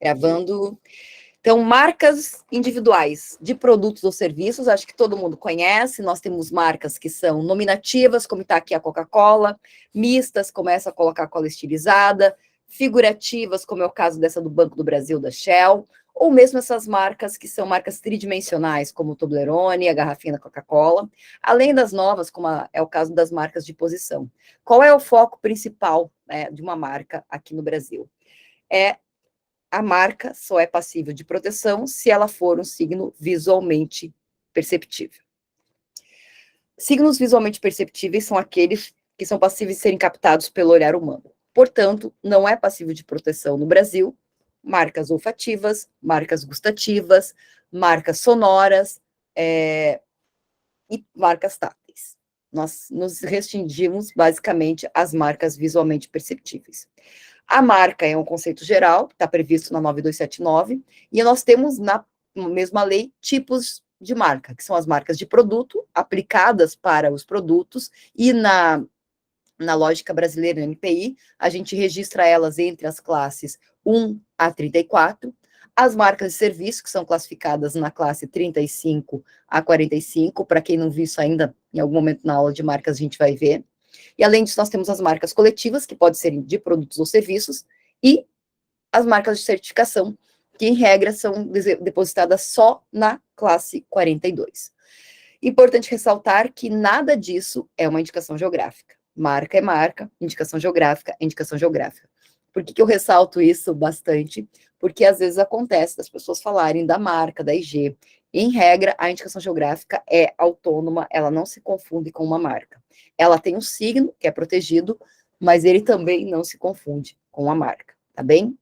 Gravando. Então, marcas individuais de produtos ou serviços, acho que todo mundo conhece. Nós temos marcas que são nominativas, como está aqui a Coca-Cola, mistas, começa a Coca-Cola estilizada, figurativas, como é o caso dessa do Banco do Brasil, da Shell, ou mesmo essas marcas que são marcas tridimensionais, como o Toblerone, a garrafinha da Coca-Cola, além das novas, como é o caso das marcas de posição. Qual é o foco principal, né, de uma marca aqui no Brasil? A marca só é passível de proteção se ela for um signo visualmente perceptível. Signos visualmente perceptíveis são aqueles que são passíveis de serem captados pelo olhar humano. Portanto, não é passível de proteção no Brasil marcas olfativas, marcas gustativas, marcas sonoras e marcas táteis. Nós nos restringimos, basicamente, às marcas visualmente perceptíveis. A marca é um conceito geral, que está previsto na 9279, e nós temos na mesma lei tipos de marca, que são as marcas de produto, aplicadas para os produtos, e na lógica brasileira, no NPI, a gente registra elas entre as classes 1 a 34, as marcas de serviço, que são classificadas na classe 35 a 45, para quem não viu isso ainda, em algum momento na aula de marcas a gente vai ver. E além disso, nós temos as marcas coletivas, que podem ser de produtos ou serviços, e as marcas de certificação, que em regra são depositadas só na classe 42. Importante ressaltar que nada disso é uma indicação geográfica. Marca é marca, indicação geográfica é indicação geográfica. Por que eu ressalto isso bastante? Porque às vezes acontece das pessoas falarem da marca, da IG. Em regra, a indicação geográfica é autônoma, ela não se confunde com uma marca. Ela tem um signo, que é protegido, mas ele também não se confunde com a marca, tá bem?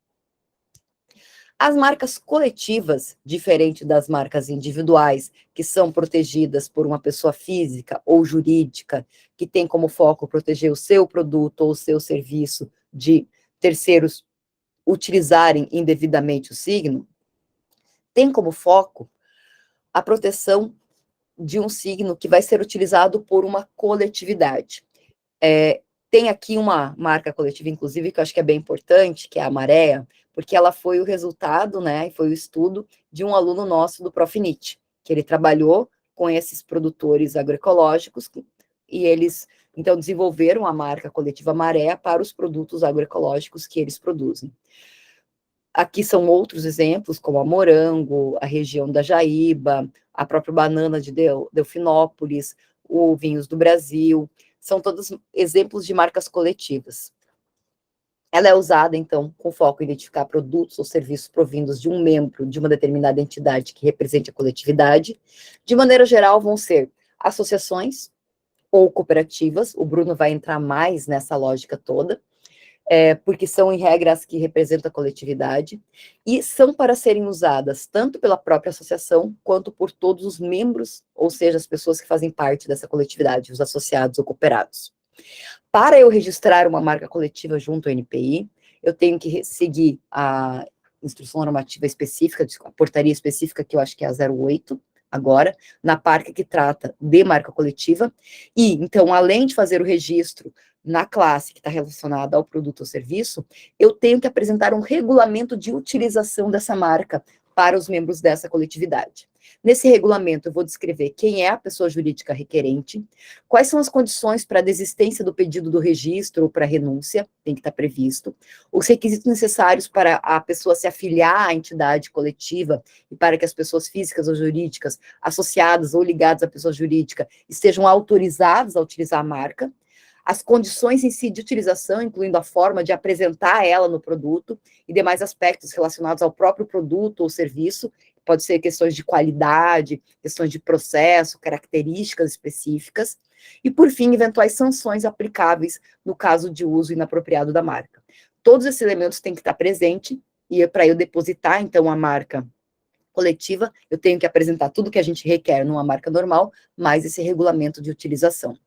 As marcas coletivas, diferente das marcas individuais, que são protegidas por uma pessoa física ou jurídica, que tem como foco proteger o seu produto ou o seu serviço de terceiros utilizarem indevidamente o signo, tem como foco a proteção de um signo que vai ser utilizado por uma coletividade. Tem aqui uma marca coletiva, inclusive, que eu acho que é bem importante, que é a Maré, porque ela foi o resultado, né, foi o estudo de um aluno nosso do Profinit, que ele trabalhou com esses produtores agroecológicos, e eles, então, desenvolveram a marca coletiva Maré para os produtos agroecológicos que eles produzem. Aqui são outros exemplos, como a Morango, a região da Jaíba, a própria banana de Delfinópolis, o Vinhos do Brasil, são todos exemplos de marcas coletivas. Ela é usada, então, com foco em identificar produtos ou serviços provindos de um membro de uma determinada entidade que represente a coletividade. De maneira geral, vão ser associações ou cooperativas, o Bruno vai entrar mais nessa lógica toda, porque são, em regra, as que representam a coletividade, e são para serem usadas tanto pela própria associação, quanto por todos os membros, ou seja, as pessoas que fazem parte dessa coletividade, os associados ou cooperados. Para eu registrar uma marca coletiva junto ao NPI, eu tenho que seguir a instrução normativa específica, a portaria específica, que eu acho que é a 08, agora, na parte que trata de marca coletiva, e, então, além de fazer o registro na classe que está relacionada ao produto ou serviço, eu tenho que apresentar um regulamento de utilização dessa marca para os membros dessa coletividade. Nesse regulamento, eu vou descrever quem é a pessoa jurídica requerente, quais são as condições para a desistência do pedido do registro ou para a renúncia, tem que estar previsto, os requisitos necessários para a pessoa se afiliar à entidade coletiva e para que as pessoas físicas ou jurídicas associadas ou ligadas à pessoa jurídica estejam autorizadas a utilizar a marca, as condições em si de utilização, incluindo a forma de apresentar ela no produto e demais aspectos relacionados ao próprio produto ou serviço, pode ser questões de qualidade, questões de processo, características específicas, e, por fim, eventuais sanções aplicáveis no caso de uso inapropriado da marca. Todos esses elementos têm que estar presentes, e para eu depositar, então, a marca coletiva, eu tenho que apresentar tudo que a gente requer numa marca normal, mais esse regulamento de utilização.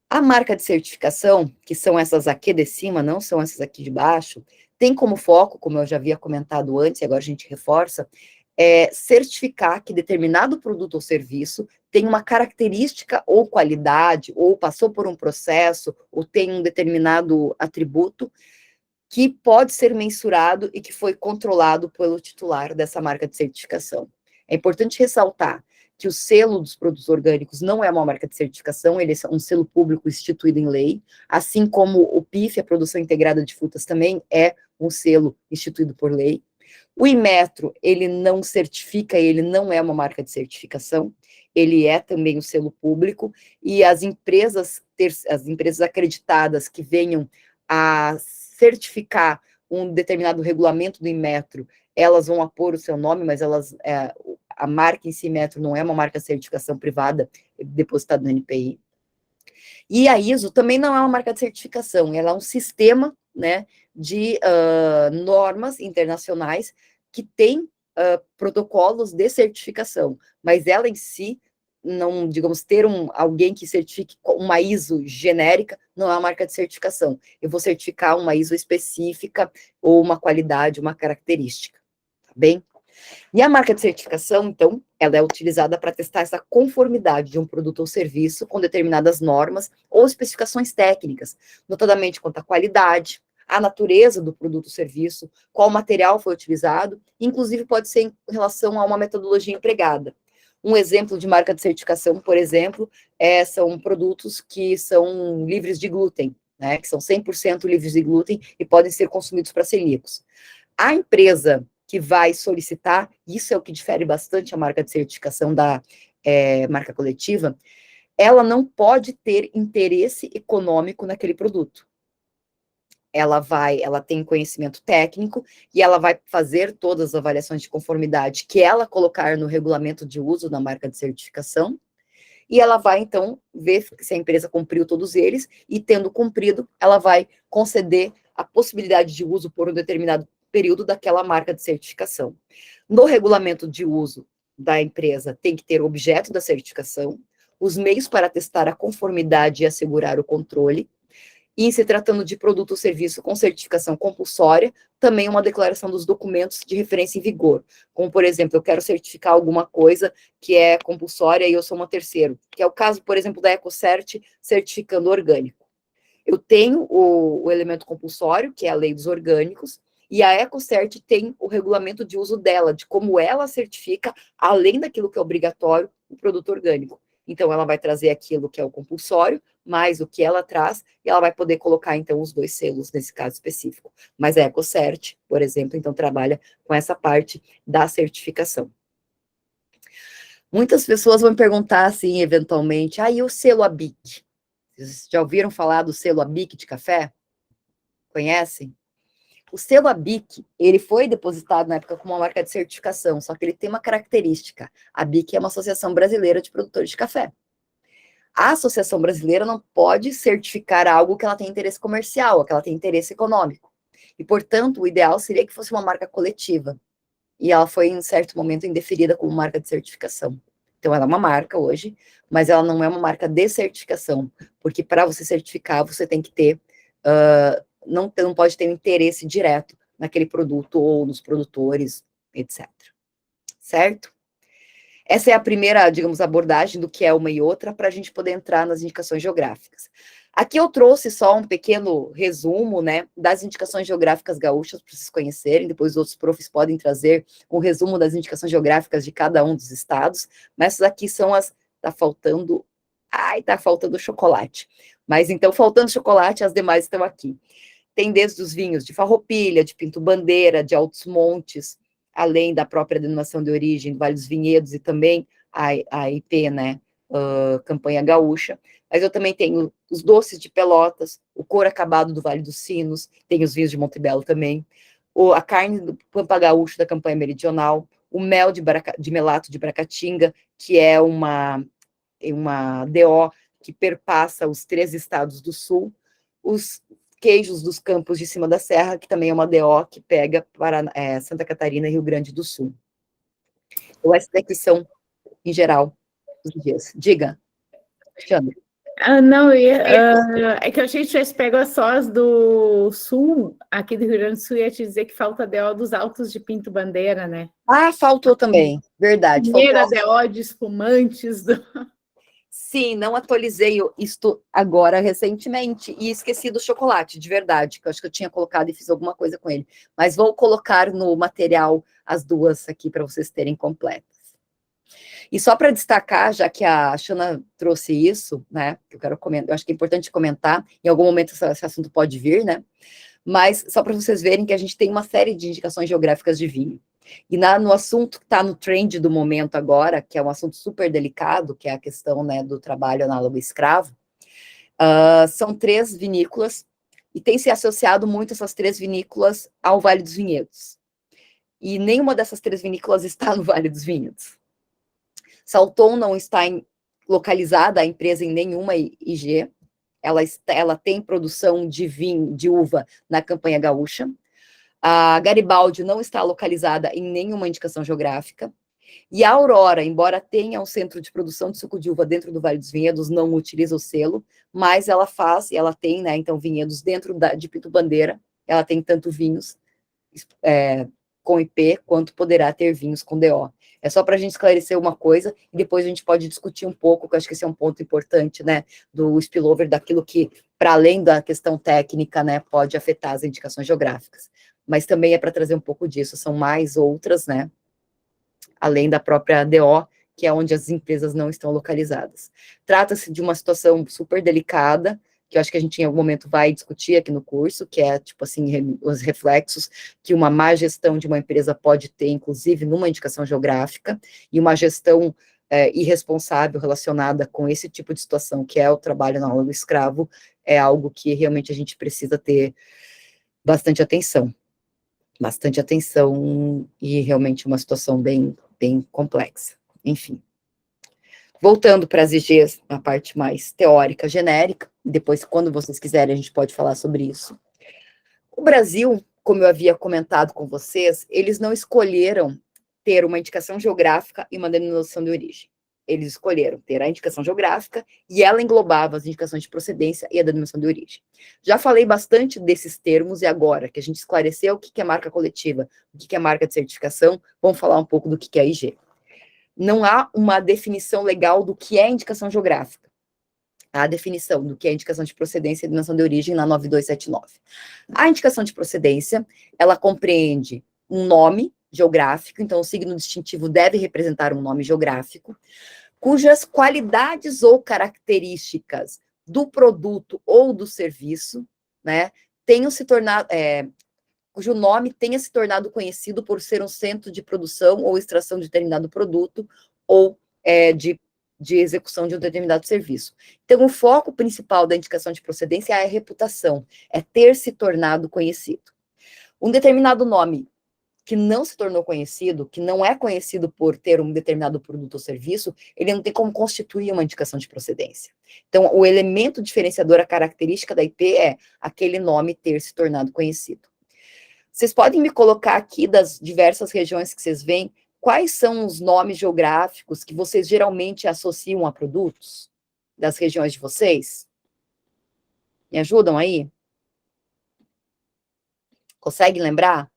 A marca de certificação, que são essas aqui de cima, não são essas aqui de baixo, tem como foco, como eu já havia comentado antes, e agora a gente reforça, certificar que determinado produto ou serviço tem uma característica ou qualidade, ou passou por um processo, ou tem um determinado atributo, que pode ser mensurado e que foi controlado pelo titular dessa marca de certificação. É importante ressaltar que o selo dos produtos orgânicos não é uma marca de certificação, ele é um selo público instituído em lei, assim como o PIF, a Produção Integrada de Frutas, também é um selo instituído por lei. O Inmetro, ele não certifica, ele não é uma marca de certificação, ele é também um selo público, e as empresas acreditadas que venham a certificar um determinado regulamento do Inmetro, elas vão apor o seu nome, mas a marca em si, Inmetro, não é uma marca de certificação privada depositada no NPI. E a ISO também não é uma marca de certificação, ela é um sistema, né, de normas internacionais que tem protocolos de certificação, mas ela em si, não, digamos, ter alguém que certifique uma ISO genérica, não é uma marca de certificação. Eu vou certificar uma ISO específica ou uma qualidade, uma característica, tá bem? E a marca de certificação, então, ela é utilizada para testar essa conformidade de um produto ou serviço com determinadas normas ou especificações técnicas, notadamente quanto à qualidade, a natureza do produto ou serviço, qual material foi utilizado, inclusive pode ser em relação a uma metodologia empregada. Um exemplo de marca de certificação, por exemplo, são produtos que são livres de glúten, né, que são 100% livres de glúten e podem ser consumidos para celíacos. A empresa que vai solicitar, isso é o que difere bastante a marca de certificação da marca coletiva, ela não pode ter interesse econômico naquele produto. Ela tem conhecimento técnico e ela vai fazer todas as avaliações de conformidade que ela colocar no regulamento de uso da marca de certificação, e ela vai, então, ver se a empresa cumpriu todos eles, e tendo cumprido, ela vai conceder a possibilidade de uso por um determinado período daquela marca de certificação. No regulamento de uso da empresa, tem que ter o objeto da certificação, os meios para testar a conformidade e assegurar o controle, e em se tratando de produto ou serviço com certificação compulsória, também uma declaração dos documentos de referência em vigor. Como, por exemplo, eu quero certificar alguma coisa que é compulsória e eu sou uma terceiro, que é o caso, por exemplo, da EcoCert certificando orgânico. Eu tenho o elemento compulsório, que é a lei dos orgânicos, e a EcoCert tem o regulamento de uso dela, de como ela certifica, além daquilo que é obrigatório, o produto orgânico. Então, ela vai trazer aquilo que é o compulsório, mais o que ela traz, e ela vai poder colocar, então, os dois selos nesse caso específico. Mas a EcoCert, por exemplo, então, trabalha com essa parte da certificação. Muitas pessoas vão perguntar, assim, eventualmente, e o selo ABIC? Vocês já ouviram falar do selo ABIC de café? Conhecem? O selo ABIC, ele foi depositado na época como uma marca de certificação, só que ele tem uma característica. A ABIC é uma associação brasileira de produtores de café. A associação brasileira não pode certificar algo que ela tem interesse comercial, que ela tem interesse econômico. E, portanto, o ideal seria que fosse uma marca coletiva. E ela foi, em certo momento, indeferida como marca de certificação. Então, ela é uma marca hoje, mas ela não é uma marca de certificação, porque para você certificar, você tem que ter, não pode ter um interesse direto naquele produto ou nos produtores, etc. Certo? Essa é a primeira, digamos, abordagem do que é uma e outra, para a gente poder entrar nas indicações geográficas. Aqui eu trouxe só um pequeno resumo, né, das indicações geográficas gaúchas, para vocês conhecerem, depois outros profs podem trazer um resumo das indicações geográficas de cada um dos estados, mas essas aqui são as, tá faltando chocolate. Mas então, faltando chocolate, as demais estão aqui. Tem desde os vinhos de Farroupilha, de Pinto Bandeira, de Altos Montes, além da própria denominação de origem do Vale dos Vinhedos e também a IP, né, Campanha Gaúcha. Mas eu também tenho os doces de Pelotas, o couro acabado do Vale dos Sinos, tem os vinhos de Montebello também, a carne do Pampa Gaúcho da Campanha Meridional, o mel de melato de Bracatinga, que é uma DO que perpassa os 3 estados do sul, os queijos dos Campos de Cima da Serra, que também é uma DO que pega para Santa Catarina e Rio Grande do Sul. Então, essas daqui são, em geral, os dias. Diga, Alexandre. Não, é que a gente tivesse pego as sós do sul, aqui do Rio Grande do Sul, ia te dizer que falta DO dos Altos de Pinto Bandeira, né? Faltou também, verdade. Primeira DO de espumantes. Sim, não atualizei isto agora recentemente e esqueci do chocolate, de verdade, que eu acho que eu tinha colocado e fiz alguma coisa com ele. Mas vou colocar no material as duas aqui para vocês terem completas. E só para destacar, já que a Shana trouxe isso, né, que eu quero comentar, eu acho que é importante comentar, em algum momento esse assunto pode vir, né, mas só para vocês verem que a gente tem uma série de indicações geográficas de vinho. E no assunto que está no trend do momento agora, que é um assunto super delicado, que é a questão, né, do trabalho análogo escravo, são 3 vinícolas, e tem se associado muito essas 3 vinícolas ao Vale dos Vinhedos. E nenhuma dessas 3 vinícolas está no Vale dos Vinhedos. Salton não está localizada a empresa em nenhuma IG, ela tem produção de vinho, de uva, na campanha gaúcha. A Garibaldi não está localizada em nenhuma indicação geográfica. E a Aurora, embora tenha um centro de produção de suco de uva dentro do Vale dos Vinhedos, não utiliza o selo, mas ela tem, né, então, vinhedos dentro de Pinto Bandeira, ela tem tanto vinhos com IP, quanto poderá ter vinhos com DO. É só para a gente esclarecer uma coisa, e depois a gente pode discutir um pouco, que eu acho que esse é um ponto importante, né, do spillover, daquilo que, para além da questão técnica, né, pode afetar as indicações geográficas. Mas também é para trazer um pouco disso, são mais outras, né, além da própria DO, que é onde as empresas não estão localizadas. Trata-se de uma situação super delicada, que eu acho que a gente em algum momento vai discutir aqui no curso, que é, tipo assim, os reflexos que uma má gestão de uma empresa pode ter, inclusive numa indicação geográfica, e uma gestão irresponsável relacionada com esse tipo de situação, que é o trabalho análogo escravo, é algo que realmente a gente precisa ter bastante atenção e realmente uma situação bem, bem complexa. Enfim. Voltando para as IGs, a parte mais teórica, genérica, depois, quando vocês quiserem, a gente pode falar sobre isso. O Brasil, como eu havia comentado com vocês, eles não escolheram ter uma indicação geográfica e uma denominação de origem. Eles escolheram ter a indicação geográfica e ela englobava as indicações de procedência e a denominação de origem. Já falei bastante desses termos e agora que a gente esclareceu o que é marca coletiva, o que é marca de certificação, vamos falar um pouco do que é IG. Não há uma definição legal do que é indicação geográfica. Há a definição do que é indicação de procedência e denominação de origem na 9279. A indicação de procedência, ela compreende um nome geográfico, então o signo distintivo deve representar um nome geográfico, cujas qualidades ou características do produto ou do serviço, né, tenham se tornado, cujo nome tenha se tornado conhecido por ser um centro de produção ou extração de determinado produto ou de execução de um determinado serviço. Então, o foco principal da indicação de procedência é a reputação, é ter se tornado conhecido. Um determinado nome que não se tornou conhecido, que não é conhecido por ter um determinado produto ou serviço, ele não tem como constituir uma indicação de procedência. Então, o elemento diferenciador, a característica da IP é aquele nome ter se tornado conhecido. Vocês podem me colocar aqui das diversas regiões que vocês veem, quais são os nomes geográficos que vocês geralmente associam a produtos das regiões de vocês? Me ajudam aí? Consegue lembrar?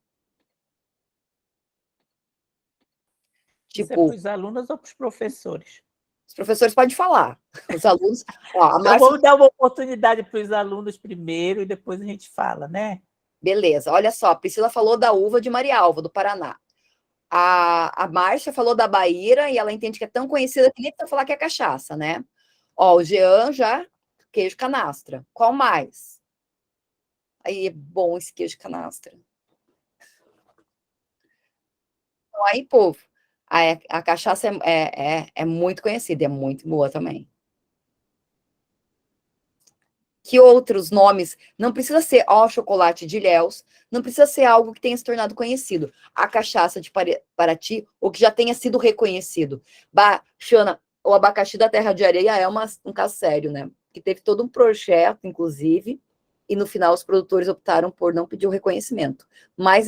Isso é Tipo, para os alunos ou para os professores? os professores podem falar. Os alunos... Ó, a Então, Márcia... vamos dar uma oportunidade para os alunos primeiro e depois a gente fala, né? Beleza, olha só, a Priscila falou da uva de Marialva, do Paraná. A Márcia falou da Baíra e ela entende que é tão conhecida que nem precisa falar que é cachaça, né? Ó, o Jean já, queijo canastra. Qual mais? Aí é bom esse queijo canastra. Então, aí, povo, a cachaça é muito conhecida, é muito boa também. Que outros nomes? Não precisa ser ó chocolate de Ilhéus, não precisa ser algo que tenha se tornado conhecido. A cachaça de Paraty, ou que já tenha sido reconhecido. Xana, o abacaxi da Terra de Areia é um caso sério, né? Que teve todo um projeto, inclusive, e no final os produtores optaram por não pedir o reconhecimento. Mas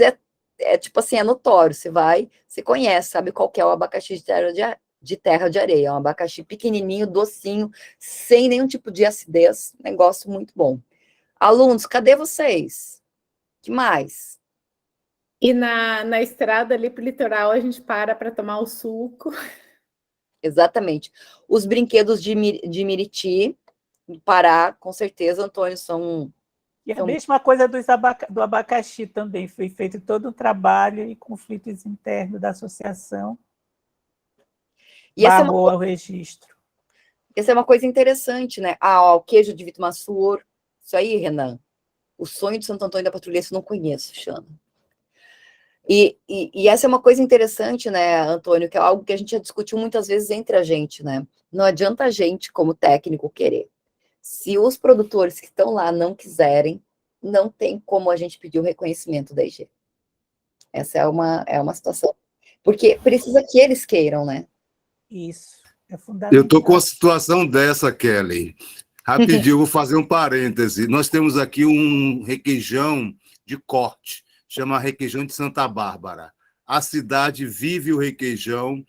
tipo assim, é notório, você conhece, sabe qual que é o abacaxi de terra de areia, é um abacaxi pequenininho, docinho, sem nenhum tipo de acidez, negócio muito bom. Alunos, cadê vocês? Que mais? E na estrada ali pro litoral a gente para tomar o suco. Exatamente. Os brinquedos de Miriti, do Pará, com certeza, Antônio, são... E a mesma coisa do abacaxi também, foi feito todo um trabalho e conflitos internos da associação barrou o registro. Essa é uma coisa interessante, né? O queijo de Vitumaçur, isso aí, Renan. O sonho de Santo Antônio da Patrulha, isso eu não conheço, Xana. E essa é uma coisa interessante, né, Antônio, que é algo que a gente já discutiu muitas vezes entre a gente, né? Não adianta a gente, como técnico, querer. Se os produtores que estão lá não quiserem, não tem como a gente pedir o reconhecimento da IG. Essa é uma situação. Porque precisa que eles queiram, né? Isso, é fundamental. Eu estou com a situação dessa, Kelly. Rapidinho, vou fazer um parêntese. Nós temos aqui um requeijão de corte, chama Requeijão de Santa Bárbara. A cidade vive o requeijão,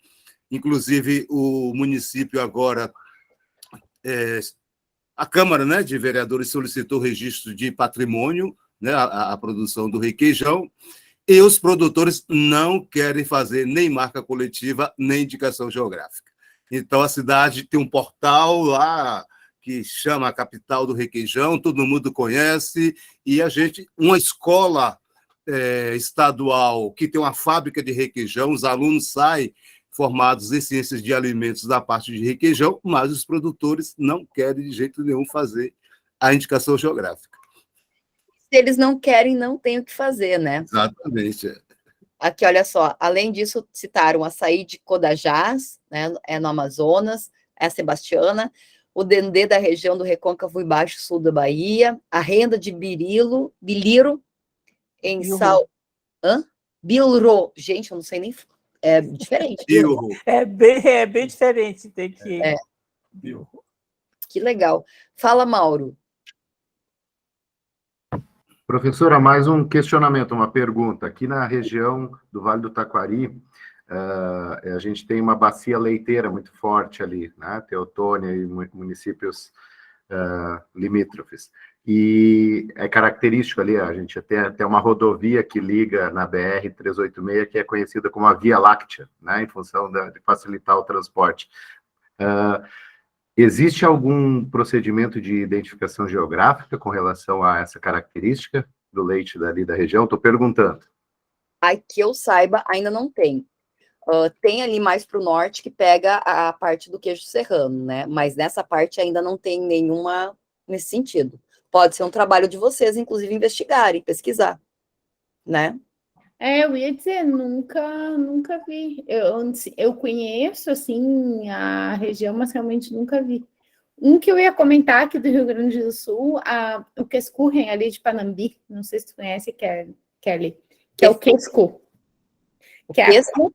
inclusive o município agora, a Câmara, né, de Vereadores solicitou registro de patrimônio, né, a produção do requeijão, e os produtores não querem fazer nem marca coletiva, nem indicação geográfica. Então, a cidade tem um portal lá que chama a capital do requeijão, todo mundo conhece, e uma escola estadual que tem uma fábrica de requeijão, os alunos saem formados em ciências de alimentos da parte de requeijão, mas os produtores não querem de jeito nenhum fazer a indicação geográfica. Se eles não querem, não tem o que fazer, né? Exatamente. Aqui, olha só, além disso, citaram açaí de Codajás, né, no Amazonas, a Sebastiana, o dendê da região do Recôncavo e Baixo Sul da Bahia, a renda de Biliro, em Bilro. Gente, eu não sei nem... É diferente. É bem diferente. Tem que... Que legal. Fala, Mauro. Professora, mais um questionamento, uma pergunta. Aqui na região do Vale do Taquari, a gente tem uma bacia leiteira muito forte ali, né? Teotônia e municípios limítrofes. E é característico ali, a gente tem até uma rodovia que liga na BR-386, que é conhecida como a Via Láctea, né? Em função de facilitar o transporte. Existe algum procedimento de identificação geográfica com relação a essa característica do leite dali da região? Estou perguntando. Que eu saiba, ainda não tem. Tem ali mais para o norte que pega a parte do queijo serrano, né? Mas nessa parte ainda não tem nenhuma nesse sentido. Pode ser um trabalho de vocês, inclusive, investigarem, pesquisar, né? Eu ia dizer, nunca vi. Eu conheço, assim, a região, mas realmente nunca vi. Um que eu ia comentar aqui do Rio Grande do Sul, o Quescurren ali de Panambi, não sei se tu conhece, Kelly, que é o Quesco. O Quesco?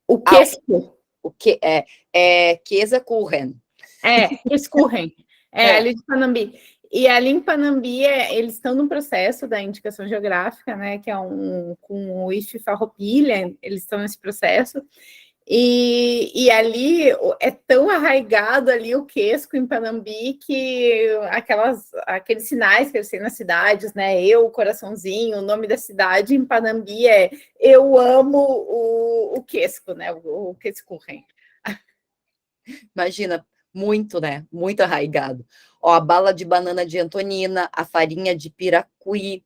O Quesco. O que é Quescurren. Quescurren. Ali de Panambi. E ali em Panambi, eles estão no processo da indicação geográfica, né, que é com o IF Farroupilha, eles estão nesse processo, e ali é tão arraigado ali o quesco em Panambi que aqueles sinais que eles têm nas cidades, né, o coraçãozinho, o nome da cidade em Panambi eu amo o quesco, né, o quescurren. Imagina, muito, né? Muito arraigado. A bala de banana de Antonina, a farinha de Piracuí.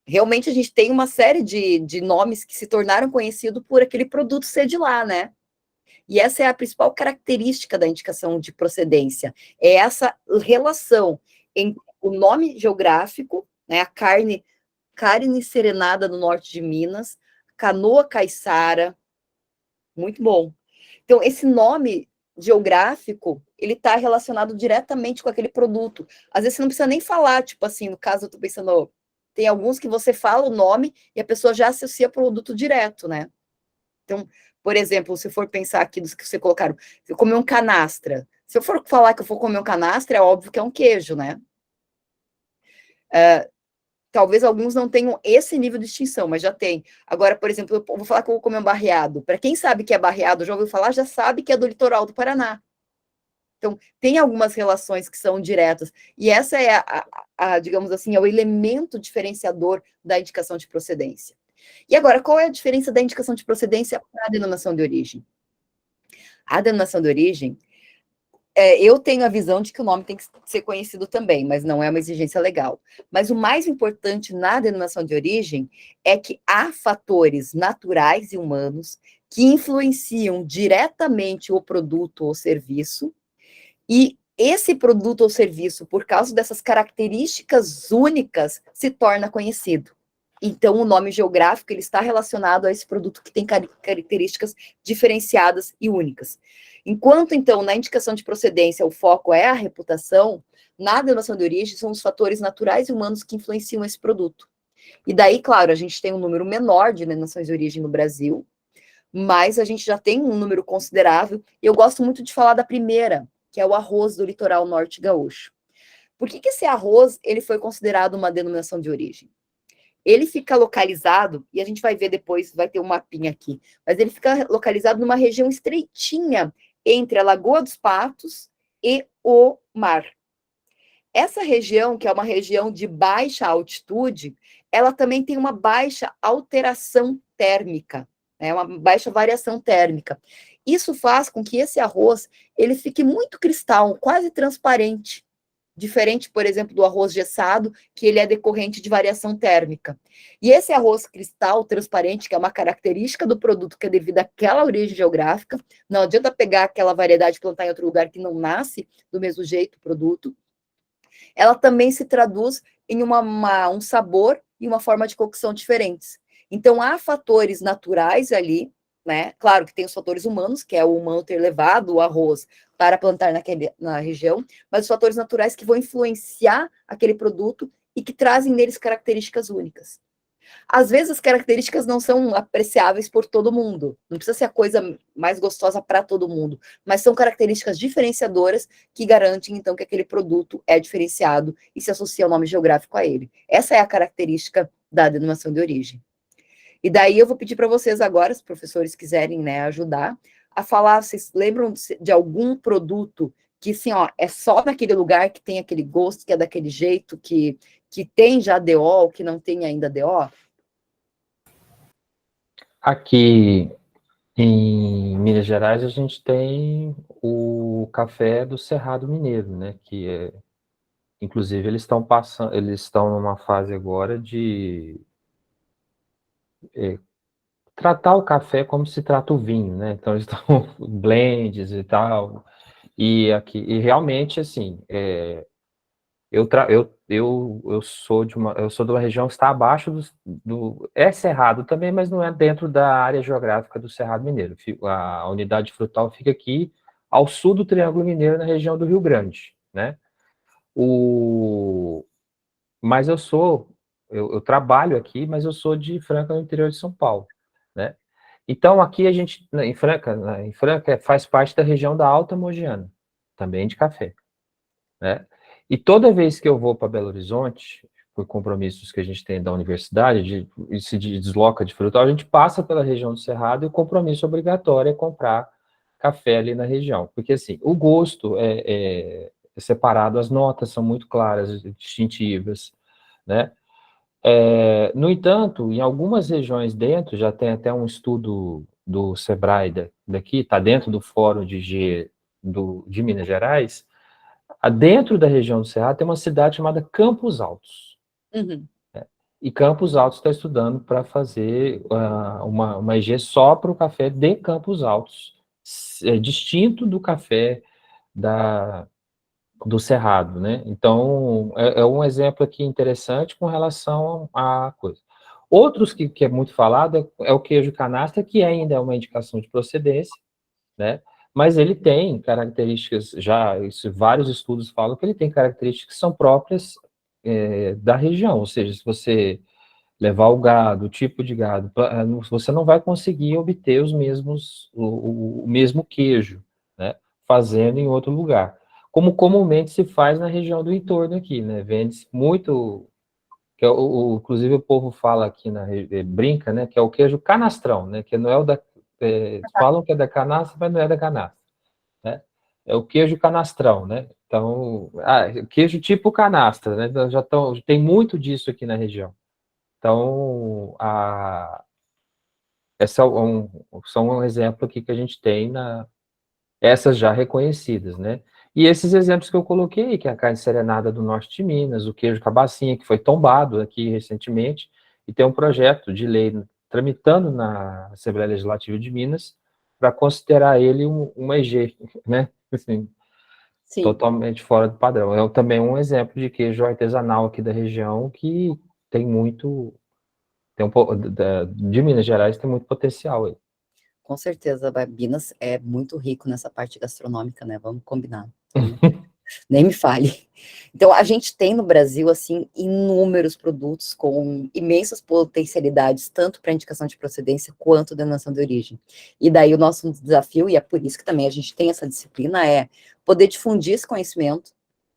Realmente a gente tem uma série de nomes que se tornaram conhecidos por aquele produto ser de lá, né? E essa é a principal característica da indicação de procedência. É essa relação entre o nome geográfico, né? A carne serenada no norte de Minas, canoa caiçara. Muito bom. Então, esse nome geográfico, ele está relacionado diretamente com aquele produto. Às vezes você não precisa nem falar, tipo assim, no caso eu estou pensando, tem alguns que você fala o nome e a pessoa já associa produto direto, né? Então, por exemplo, se for pensar aqui dos que você colocaram, se eu comer um canastra, se eu for falar que eu vou comer um canastra, é óbvio que é um queijo, né? Talvez alguns não tenham esse nível de distinção, mas já tem. Agora, por exemplo, eu vou falar que eu vou comer um barreado. Para quem sabe que é barreado, já ouviu falar, já sabe que é do litoral do Paraná. Então, tem algumas relações que são diretas. E essa é, digamos assim, é o elemento diferenciador da indicação de procedência. E agora, qual é a diferença da indicação de procedência para a denominação de origem? A denominação de origem, eu tenho a visão de que o nome tem que ser conhecido também, mas não é uma exigência legal. Mas o mais importante na denominação de origem é que há fatores naturais e humanos que influenciam diretamente o produto ou serviço, e esse produto ou serviço, por causa dessas características únicas, se torna conhecido. Então, o nome geográfico ele está relacionado a esse produto que tem características diferenciadas e únicas. Enquanto, então, na indicação de procedência, o foco é a reputação, na denominação de origem são os fatores naturais e humanos que influenciam esse produto. E daí, claro, a gente tem um número menor de denominações de origem no Brasil, mas a gente já tem um número considerável, e eu gosto muito de falar da primeira, que é o arroz do litoral norte gaúcho. Por que esse arroz ele foi considerado uma denominação de origem? Ele fica localizado, e a gente vai ver depois, vai ter um mapinha aqui, mas ele fica localizado numa região estreitinha entre a Lagoa dos Patos e o mar. Essa região, que é uma região de baixa altitude, ela também tem uma baixa alteração térmica, né, uma baixa variação térmica. Isso faz com que esse arroz ele fique muito cristal, quase transparente, diferente, por exemplo, do arroz gessado, que ele é decorrente de variação térmica. E esse arroz cristal transparente, que é uma característica do produto que é devida àquela origem geográfica, não adianta pegar aquela variedade e plantar em outro lugar que não nasce do mesmo jeito o produto, ela também se traduz em um sabor e uma forma de cocção diferentes. Então, há fatores naturais ali, né? Claro que tem os fatores humanos, que é o humano ter levado o arroz para plantar na região, mas os fatores naturais que vão influenciar aquele produto e que trazem neles características únicas. Às vezes, as características não são apreciáveis por todo mundo, não precisa ser a coisa mais gostosa para todo mundo, mas são características diferenciadoras que garantem, então, que aquele produto é diferenciado e se associa ao nome geográfico a ele. Essa é a característica da denominação de origem. E daí eu vou pedir para vocês agora, se os professores quiserem, né, ajudar, a falar, vocês lembram de algum produto que, assim, ó, é só naquele lugar que tem aquele gosto, que é daquele jeito, que tem já DO, ou que não tem ainda DO? Aqui em Minas Gerais, a gente tem o café do Cerrado Mineiro, né? Que é, inclusive, eles estão numa fase agora de tratar o café como se trata o vinho, né? Então, eles estão blends e tal. E realmente, assim, eu sou de uma região que está abaixo é Cerrado também, mas não é dentro da área geográfica do Cerrado Mineiro. A unidade frutal fica aqui ao sul do Triângulo Mineiro, na região do Rio Grande, né? Mas eu trabalho aqui, mas eu sou de Franca, no interior de São Paulo, né? Então, aqui a gente, em Franca faz parte da região da Alta Mogiana, também de café, né? E toda vez que eu vou para Belo Horizonte, por compromissos que a gente tem da universidade, e se desloca de frutal, a gente passa pela região do Cerrado e o compromisso obrigatório é comprar café ali na região. Porque, assim, o gosto é separado, as notas são muito claras, distintivas, né? No entanto, em algumas regiões dentro, já tem até um estudo do Sebrae daqui, está dentro do Fórum de IG de Minas Gerais. Dentro da região do Cerrado tem uma cidade chamada Campos Altos. Uhum. E Campos Altos está estudando para fazer uma IG só para o café de Campos Altos, distinto do café do Cerrado, né? Então, é um exemplo aqui interessante com relação à coisa. Outros que é muito falado é o queijo canastra, que ainda é uma indicação de procedência, né? Mas ele tem características, vários estudos falam que ele tem características que são próprias da região, ou seja, se você levar o gado, o tipo de gado, você não vai conseguir obter o mesmo queijo, né, fazendo em outro lugar, como comumente se faz na região do entorno aqui, né, vende-se muito, inclusive o povo fala aqui, brinca, né, que é o queijo canastrão, né, que não é o da falam que é da canastra, mas não é da canastra, né? É o queijo canastrão, né? Então, queijo tipo canastra, né? Então, tem muito disso aqui na região. Então, esse é só um exemplo aqui que a gente tem essas já reconhecidas, né? E esses exemplos que eu coloquei, que é a carne serenada do norte de Minas, o queijo cabacinha, que foi tombado aqui recentemente, e tem um projeto de lei tramitando na Assembleia Legislativa de Minas para considerar ele uma EG, né? Assim, Sim. totalmente fora do padrão. É também um exemplo de queijo artesanal aqui da região que tem muito... de Minas Gerais tem muito potencial aí. Com certeza, Minas é muito rico nessa parte gastronômica, né? Vamos combinar. Nem me fale. Então, a gente tem no Brasil, assim, inúmeros produtos com imensas potencialidades, tanto para indicação de procedência quanto denominação de origem. E daí o nosso desafio, e é por isso que também a gente tem essa disciplina, é poder difundir esse conhecimento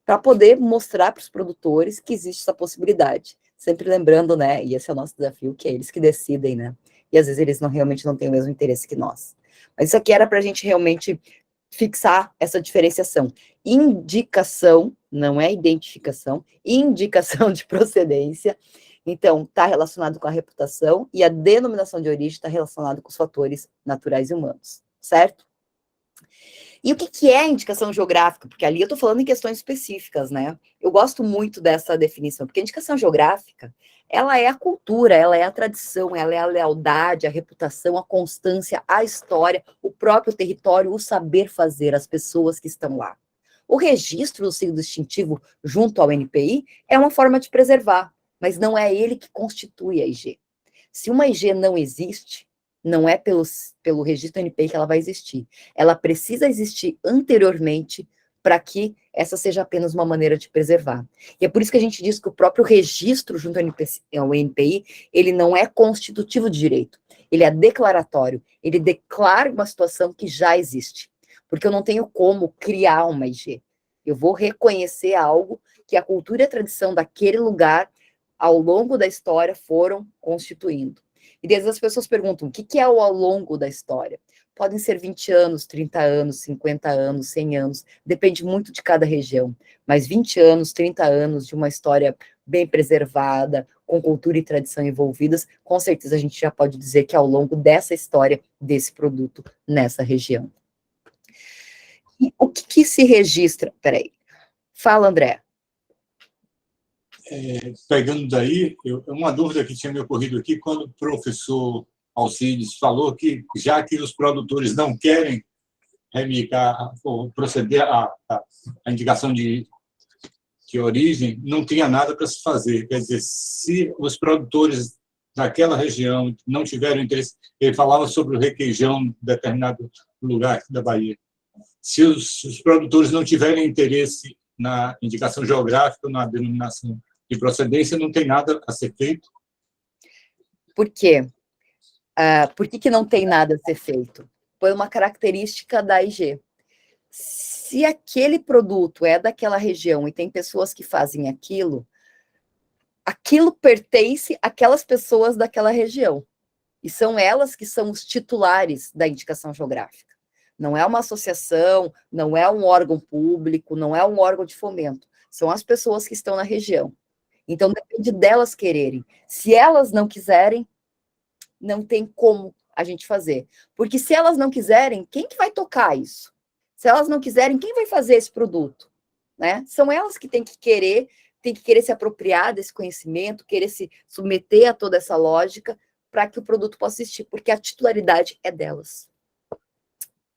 para poder mostrar para os produtores que existe essa possibilidade. Sempre lembrando, né, e esse é o nosso desafio, que é eles que decidem, né? E às vezes eles realmente não têm o mesmo interesse que nós. Mas isso aqui era para a gente realmente fixar essa diferenciação. Indicação, não é identificação, indicação de procedência. Então, está relacionado com a reputação e a denominação de origem está relacionado com os fatores naturais e humanos, certo? E o que é a indicação geográfica? Porque ali eu estou falando em questões específicas, né? Eu gosto muito dessa definição, porque a indicação geográfica, ela é a cultura, ela é a tradição, ela é a lealdade, a reputação, a constância, a história, o próprio território, o saber fazer, as pessoas que estão lá. O registro do signo distintivo junto ao NPI é uma forma de preservar, mas não é ele que constitui a IG. Se uma IG não existe, não é pelo registro NPI que ela vai existir. Ela precisa existir anteriormente para que essa seja apenas uma maneira de preservar. E é por isso que a gente diz que o próprio registro junto ao NPI, ele não é constitutivo de direito, ele é declaratório, ele declara uma situação que já existe, porque eu não tenho como criar uma IG. Eu vou reconhecer algo que a cultura e a tradição daquele lugar, ao longo da história, foram constituindo. E às vezes as pessoas perguntam, o que é o ao longo da história? Podem ser 20 anos, 30 anos, 50 anos, 100 anos, depende muito de cada região. Mas 20 anos, 30 anos de uma história bem preservada, com cultura e tradição envolvidas, com certeza a gente já pode dizer que é ao longo dessa história, desse produto, nessa região. E o que se registra? Peraí. Fala, André. Pegando daí, uma dúvida que tinha me ocorrido aqui, quando o professor Alcides falou que, já que os produtores não querem remicar, ou proceder à indicação de origem, não tinha nada para se fazer. Quer dizer, se os produtores daquela região não tiverem interesse, ele falava sobre o requeijão em determinado lugar da Bahia, se os produtores não tiverem interesse na indicação geográfica, na denominação de procedência, não tem nada a ser feito. Por quê? Por que não tem nada a ser feito? Foi uma característica da IG. Se aquele produto é daquela região e tem pessoas que fazem aquilo pertence àquelas pessoas daquela região. E são elas que são os titulares da indicação geográfica. Não é uma associação, não é um órgão público, não é um órgão de fomento. São as pessoas que estão na região. Então, depende delas quererem. Se elas não quiserem, não tem como a gente fazer. Porque se elas não quiserem, quem que vai tocar isso? Se elas não quiserem, quem vai fazer esse produto? Né? São elas que têm que querer se apropriar desse conhecimento, querer se submeter a toda essa lógica para que o produto possa existir, porque a titularidade é delas.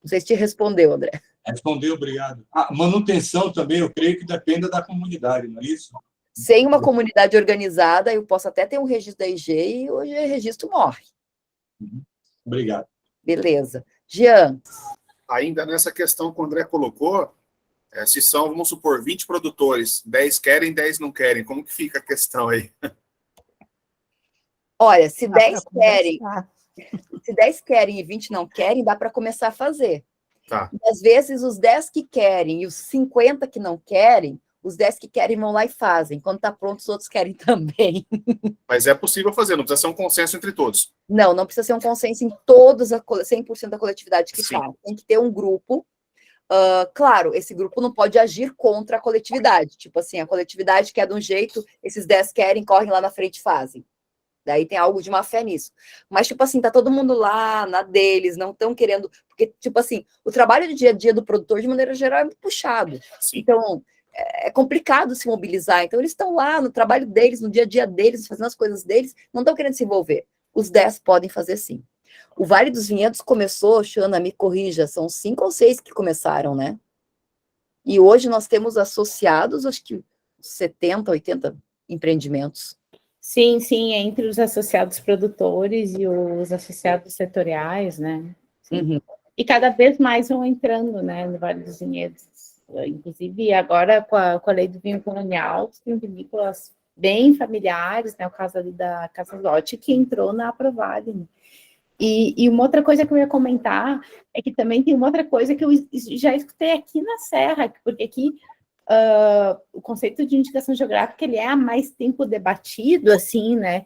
Não sei se te respondeu, André. Respondeu, obrigado. A manutenção também, eu creio que dependa da comunidade, não é isso? Sem uma comunidade organizada, eu posso até ter um registro da IG e hoje o registro morre. Obrigado. Beleza. Jean. Ainda nessa questão que o André colocou, se são, vamos supor, 20 produtores, 10 querem, 10 não querem, como que fica a questão aí? Olha, se 10 querem e 20 não querem, dá para começar a fazer. Tá. E, às vezes, os 10 que querem e os 50 que não querem, os 10 que querem vão lá e fazem. Quando está pronto, os outros querem também. Mas é possível fazer, não precisa ser um consenso entre todos. Não precisa ser um consenso em todos, 100% da coletividade que faz. Tem que ter um grupo. Claro, esse grupo não pode agir contra a coletividade. Tipo assim, a coletividade quer de um jeito, esses 10 querem, correm lá na frente e fazem. Daí tem algo de má fé nisso. Mas, tipo assim, tá todo mundo lá, na deles, não estão querendo... Porque, tipo assim, o trabalho do dia a dia do produtor, de maneira geral, é muito puxado. Sim. Então, é complicado se mobilizar. Então, eles estão lá no trabalho deles, no dia a dia deles, fazendo as coisas deles, não estão querendo se envolver. Os 10 podem fazer sim. O Vale dos Vinhedos começou, Xana, me corrija, são 5 ou 6 que começaram, né? E hoje nós temos associados, acho que 70, 80 empreendimentos. Sim, sim, entre os associados produtores e os associados setoriais, né? Uhum. E cada vez mais vão entrando, né, no Vale dos Vinhedos. Inclusive, agora, com a lei do vinho colonial, tem vinícolas bem familiares, né? O caso ali da Casa Lote, que entrou na Aprovale, né? E uma outra coisa que eu ia comentar é que também tem uma outra coisa que eu já escutei aqui na Serra, porque aqui o conceito de indicação geográfica ele é há mais tempo debatido, assim, né?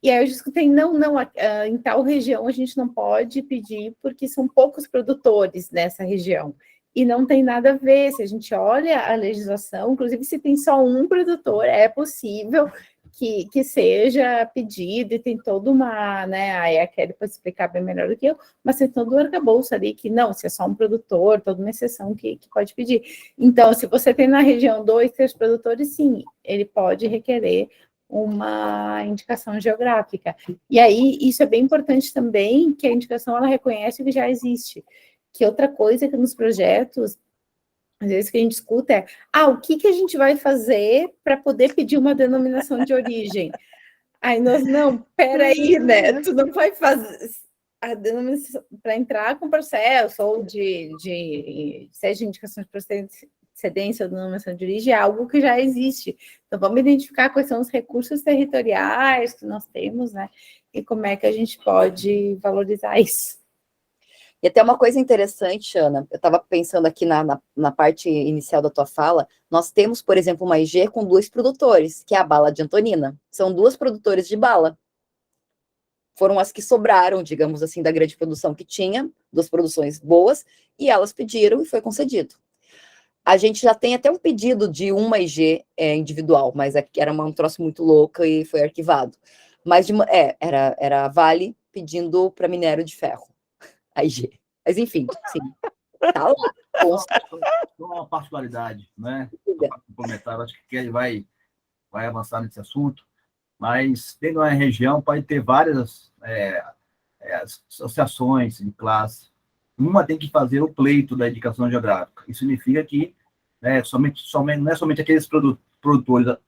E aí eu já escutei, em tal região a gente não pode pedir porque são poucos produtores nessa região. E não tem nada a ver, se a gente olha a legislação, inclusive se tem só um produtor, é possível que seja pedido, e tem toda uma, né, aí a Kelly pode explicar bem melhor do que eu, mas tem todo o arcabouço ali, que não, se é só um produtor, toda uma exceção que pode pedir. Então, se você tem na região 2, 3 produtores, sim, ele pode requerer uma indicação geográfica. E aí, isso é bem importante também, que a indicação, ela reconhece o que já existe. Que outra coisa que nos projetos, às vezes que a gente escuta é, o que a gente vai fazer para poder pedir uma denominação de origem? Aí nós, não, peraí, né, tu não vai fazer a denominação para entrar com processo, ou seja indicação de procedência ou denominação de origem, é algo que já existe. Então, vamos identificar quais são os recursos territoriais que nós temos, né, e como é que a gente pode valorizar isso. E até uma coisa interessante, Ana, eu estava pensando aqui na parte inicial da tua fala, nós temos, por exemplo, uma IG com 2 produtores, que é a Bala de Antonina. São 2 produtores de bala. Foram as que sobraram, digamos assim, da grande produção que tinha, 2 produções boas, e elas pediram e foi concedido. A gente já tem até um pedido de uma IG individual, mas era um troço muito louco e foi arquivado. Mas era a Vale pedindo para minério de ferro. A IG. Mas, enfim, sim. Tá lá. Só uma particularidade, né? Complementar, acho que Kelly vai avançar nesse assunto, mas dentro da região pode ter várias associações de classe. Uma tem que fazer o pleito da indicação geográfica. Isso significa que não é somente aqueles produtores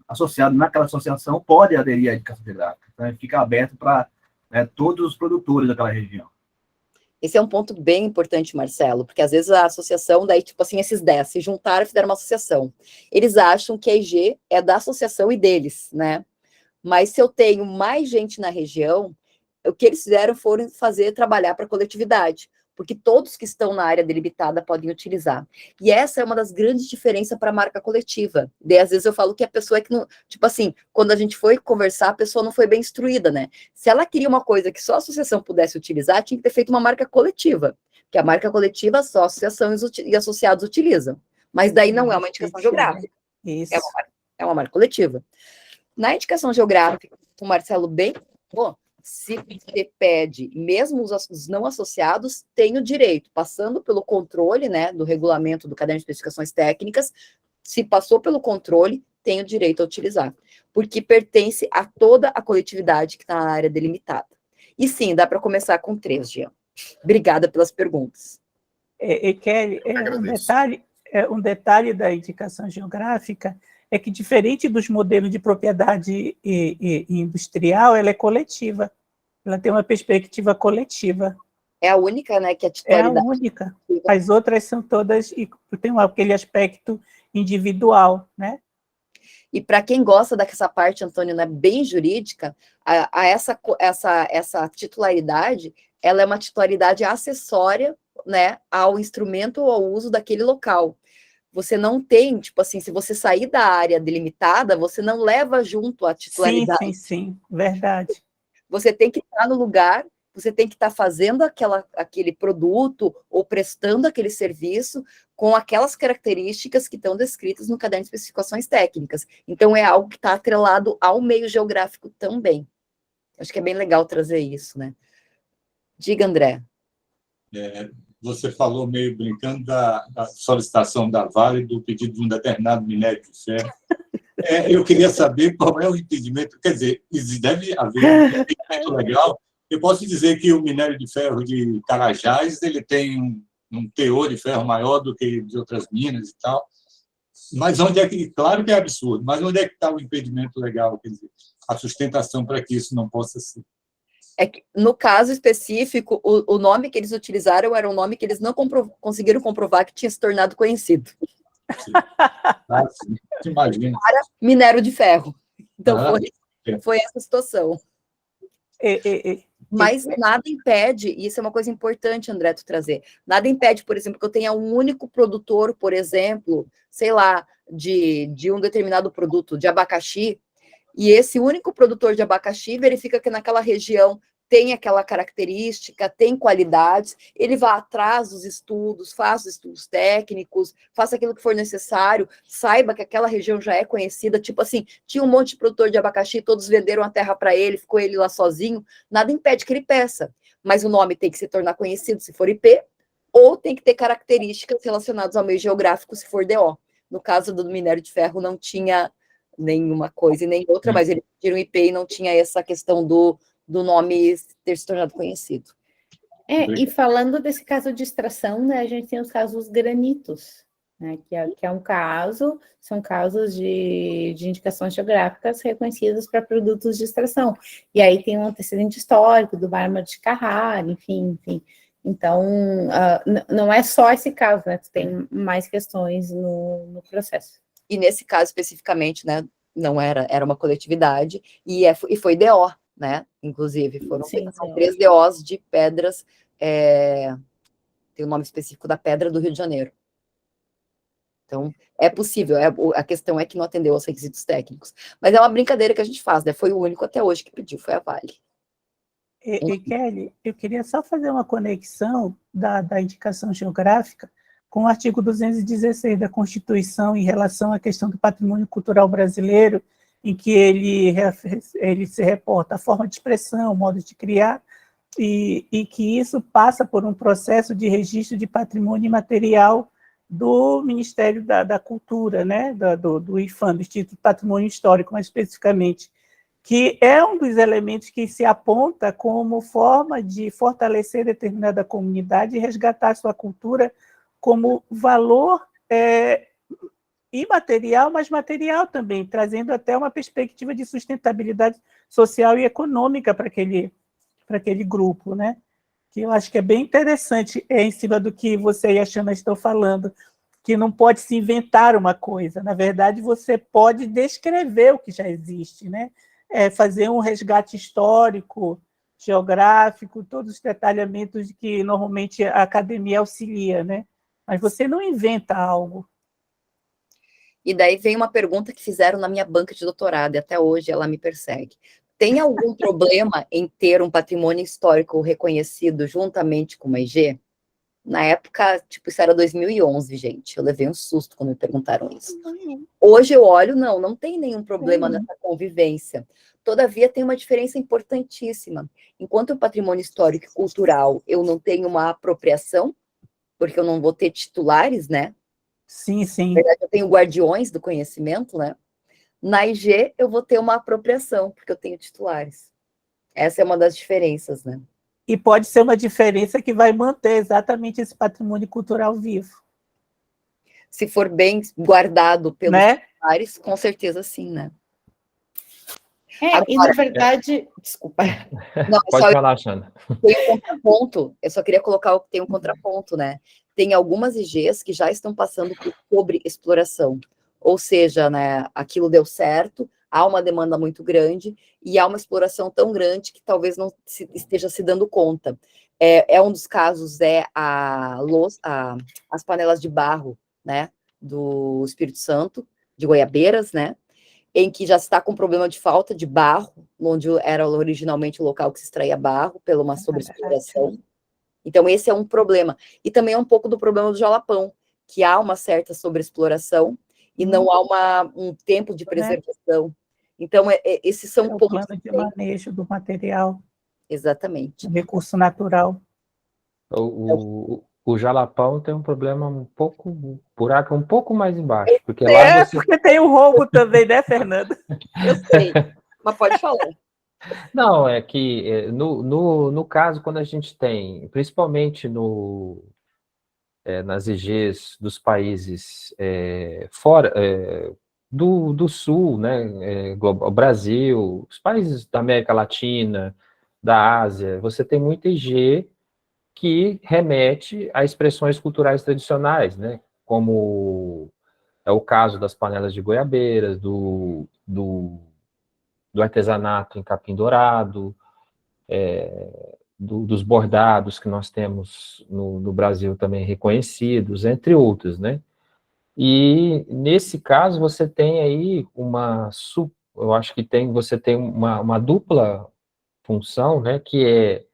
associados naquela associação podem aderir à indicação geográfica. Então, fica aberto para todos os produtores daquela região. Esse é um ponto bem importante, Marcelo, porque às vezes a associação, daí, tipo assim, esses 10 se juntaram e fizeram uma associação. Eles acham que a IG é da associação e deles, né? Mas se eu tenho mais gente na região, o que eles fizeram foram trabalhar para a coletividade, porque todos que estão na área delimitada podem utilizar. E essa é uma das grandes diferenças para a marca coletiva. Daí, às vezes eu falo que a pessoa é que não... Tipo assim, quando a gente foi conversar, a pessoa não foi bem instruída, né? Se ela queria uma coisa que só a associação pudesse utilizar, tinha que ter feito uma marca coletiva. Porque a marca coletiva só a associação e associados utilizam. Mas daí não é uma indicação geográfica. Isso. É uma marca coletiva. Na indicação geográfica, o Marcelo bem... se você pede, mesmo os não associados, têm o direito, passando pelo controle, né, do regulamento do Caderno de Especificações Técnicas, se passou pelo controle, tem o direito a utilizar, porque pertence a toda a coletividade que está na área delimitada. E sim, dá para começar com 3, Jean. Obrigada pelas perguntas. Kelly, um detalhe da indicação geográfica é que, diferente dos modelos de propriedade industrial, ela é coletiva. Ela tem uma perspectiva coletiva. É a única, né, que a titularidade... É a única. As outras são todas... Tem aquele aspecto individual, né? E para quem gosta dessa parte, Antônio, né, bem jurídica, essa titularidade, ela é uma titularidade acessória, né, ao instrumento ou ao uso daquele local. Você não tem, tipo assim, se você sair da área delimitada, você não leva junto a titularidade. Sim, verdade. Você tem que estar no lugar, você tem que estar fazendo aquele produto ou prestando aquele serviço com aquelas características que estão descritas no Caderno de Especificações Técnicas. Então, é algo que está atrelado ao meio geográfico também. Acho que é bem legal trazer isso, né? Diga, André. Você falou, meio brincando, da solicitação da Vale do pedido de um determinado minério de ferro. Eu queria saber qual é o impedimento. Quer dizer, deve haver um impedimento legal. Eu posso dizer que o minério de ferro de Carajás ele tem um teor de ferro maior do que de outras minas e tal. Mas onde é que... Claro que é absurdo, mas onde é que está o impedimento legal? Quer dizer, a sustentação para que isso não possa ser. É que, no caso específico, o nome que eles utilizaram era um nome que eles não conseguiram comprovar que tinha se tornado conhecido. Sim. Imagina. Para minério de ferro. Então, é. foi essa situação. Mas nada impede, e isso é uma coisa importante, André, tu trazer, nada impede, por exemplo, que eu tenha um único produtor, por exemplo, sei lá, de um determinado produto, de abacaxi, e esse único produtor de abacaxi verifica que naquela região tem aquela característica, tem qualidades, ele vai atrás dos estudos, faz os estudos técnicos, faça aquilo que for necessário, saiba que aquela região já é conhecida, tipo assim, tinha um monte de produtor de abacaxi, todos venderam a terra para ele, ficou ele lá sozinho, nada impede que ele peça, mas o nome tem que se tornar conhecido se for IP, ou tem que ter características relacionadas ao meio geográfico se for DO. No caso do minério de ferro não tinha nenhuma coisa e nem outra, mas eles pediram IP e não tinha essa questão do nome ter se tornado conhecido. E falando desse caso de extração, né, a gente tem os casos granitos, né, que é um caso, são casos de indicações geográficas reconhecidas para produtos de extração. E aí tem um antecedente histórico do mármore de Carrara, enfim. Então, não é só esse caso, né, tem mais questões no processo. E nesse caso especificamente, né, não era uma coletividade, e foi DO, né, inclusive, são 3 DOs de pedras, tem o nome específico da pedra do Rio de Janeiro. Então, é possível, a questão é que não atendeu aos requisitos técnicos. Mas é uma brincadeira que a gente faz, né, foi o único até hoje que pediu, foi a Vale. E Kelly, eu queria só fazer uma conexão da indicação geográfica com o artigo 216 da Constituição em relação à questão do patrimônio cultural brasileiro, em que ele se reporta a forma de expressão, o modo de criar, e que isso passa por um processo de registro de patrimônio imaterial do Ministério da Cultura, né, do IPHAN, do Instituto de Patrimônio Histórico, mais especificamente, que é um dos elementos que se aponta como forma de fortalecer determinada comunidade e resgatar sua cultura como valor imaterial, mas material também, trazendo até uma perspectiva de sustentabilidade social e econômica para aquele grupo, né? Que eu acho que é bem interessante, em cima do que você e a Xana estão falando, que não pode se inventar uma coisa, na verdade, você pode descrever o que já existe, né? Fazer um resgate histórico, geográfico, todos os detalhamentos que normalmente a academia auxilia, né? Mas você não inventa algo. E daí vem uma pergunta que fizeram na minha banca de doutorado, e até hoje ela me persegue. Tem algum problema em ter um patrimônio histórico reconhecido juntamente com uma IG? Na época, tipo, isso era 2011, gente. Eu levei um susto quando me perguntaram isso. Hoje eu olho, não tem nenhum problema nessa convivência. Todavia, tem uma diferença importantíssima. Enquanto o patrimônio histórico e cultural, eu não tenho uma apropriação, porque eu não vou ter titulares, né? Sim, sim. Na verdade, eu tenho guardiões do conhecimento, né? Na IG, eu vou ter uma apropriação, porque eu tenho titulares. Essa é uma das diferenças, né? E pode ser uma diferença que vai manter exatamente esse patrimônio cultural vivo. Se for bem guardado pelos titulares, com certeza sim, né? Agora, e na verdade, desculpa. Não, pode falar, Xana. Tem um contraponto, eu só queria colocar que tem um contraponto, né? Tem algumas IGs que já estão passando por sobreexploração, ou seja, né, aquilo deu certo, há uma demanda muito grande e há uma exploração tão grande que talvez não esteja se dando conta. Um dos casos as panelas de barro, né, do Espírito Santo, de Goiabeiras, né, em que já está com problema de falta de barro, onde era originalmente o local que se extraía barro, pela uma sobreexploração. Então, esse é um problema. E também é um pouco do problema do Jalapão, que há uma certa sobreexploração e não há um tempo de preservação. Então, esses são um plano de manejo do material. Exatamente. Um recurso natural. O Jalapão tem um problema buraco um pouco mais embaixo, porque lá você... porque tem o roubo também, né, Fernanda? Eu sei, mas pode falar. Não, é que no caso, quando a gente tem, principalmente nas IGs dos países fora do Sul, né, o Brasil, os países da América Latina, da Ásia, você tem muita IG que remete a expressões culturais tradicionais, né, como é o caso das panelas de goiabeiras, do artesanato em capim dourado, dos bordados que nós temos no Brasil também reconhecidos, entre outros, né? E nesse caso você tem aí eu acho que você tem uma dupla função, né? Que é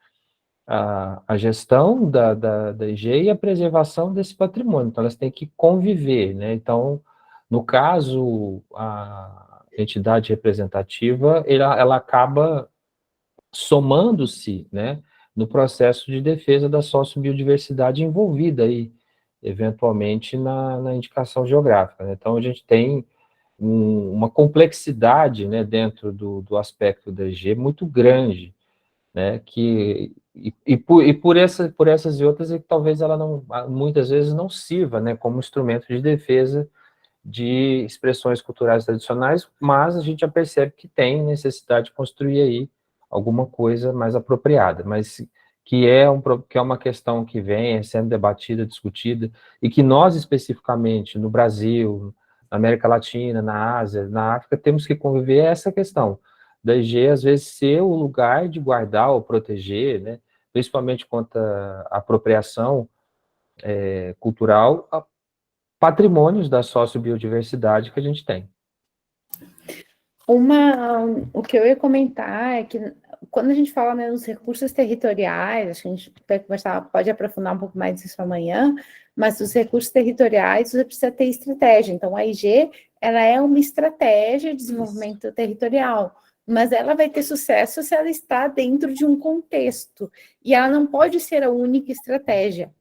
a gestão da IG e a preservação desse patrimônio. Então elas têm que conviver, né? Então, no caso, a entidade representativa, ela acaba somando-se, né, no processo de defesa da sociobiodiversidade envolvida aí, eventualmente, na indicação geográfica, né? Então, a gente tem uma complexidade, né, dentro do aspecto da EG muito grande, né, por essas e outras, talvez ela não, muitas vezes não sirva, né, como instrumento de defesa de expressões culturais tradicionais, mas a gente já percebe que tem necessidade de construir aí alguma coisa mais apropriada, mas que é uma questão que vem sendo debatida, discutida, e que nós, especificamente, no Brasil, na América Latina, na Ásia, na África, temos que conviver essa questão da IG, às vezes, ser o lugar de guardar ou proteger, né, principalmente contra a apropriação cultural, patrimônios da sociobiodiversidade que a gente tem. O que eu ia comentar é que quando a gente fala, né, nos recursos territoriais, acho que a gente pode aprofundar um pouco mais isso amanhã, mas os recursos territoriais você precisa ter estratégia. Então, a IG, ela é uma estratégia de desenvolvimento territorial, mas ela vai ter sucesso se ela está dentro de um contexto, e ela não pode ser a única estratégia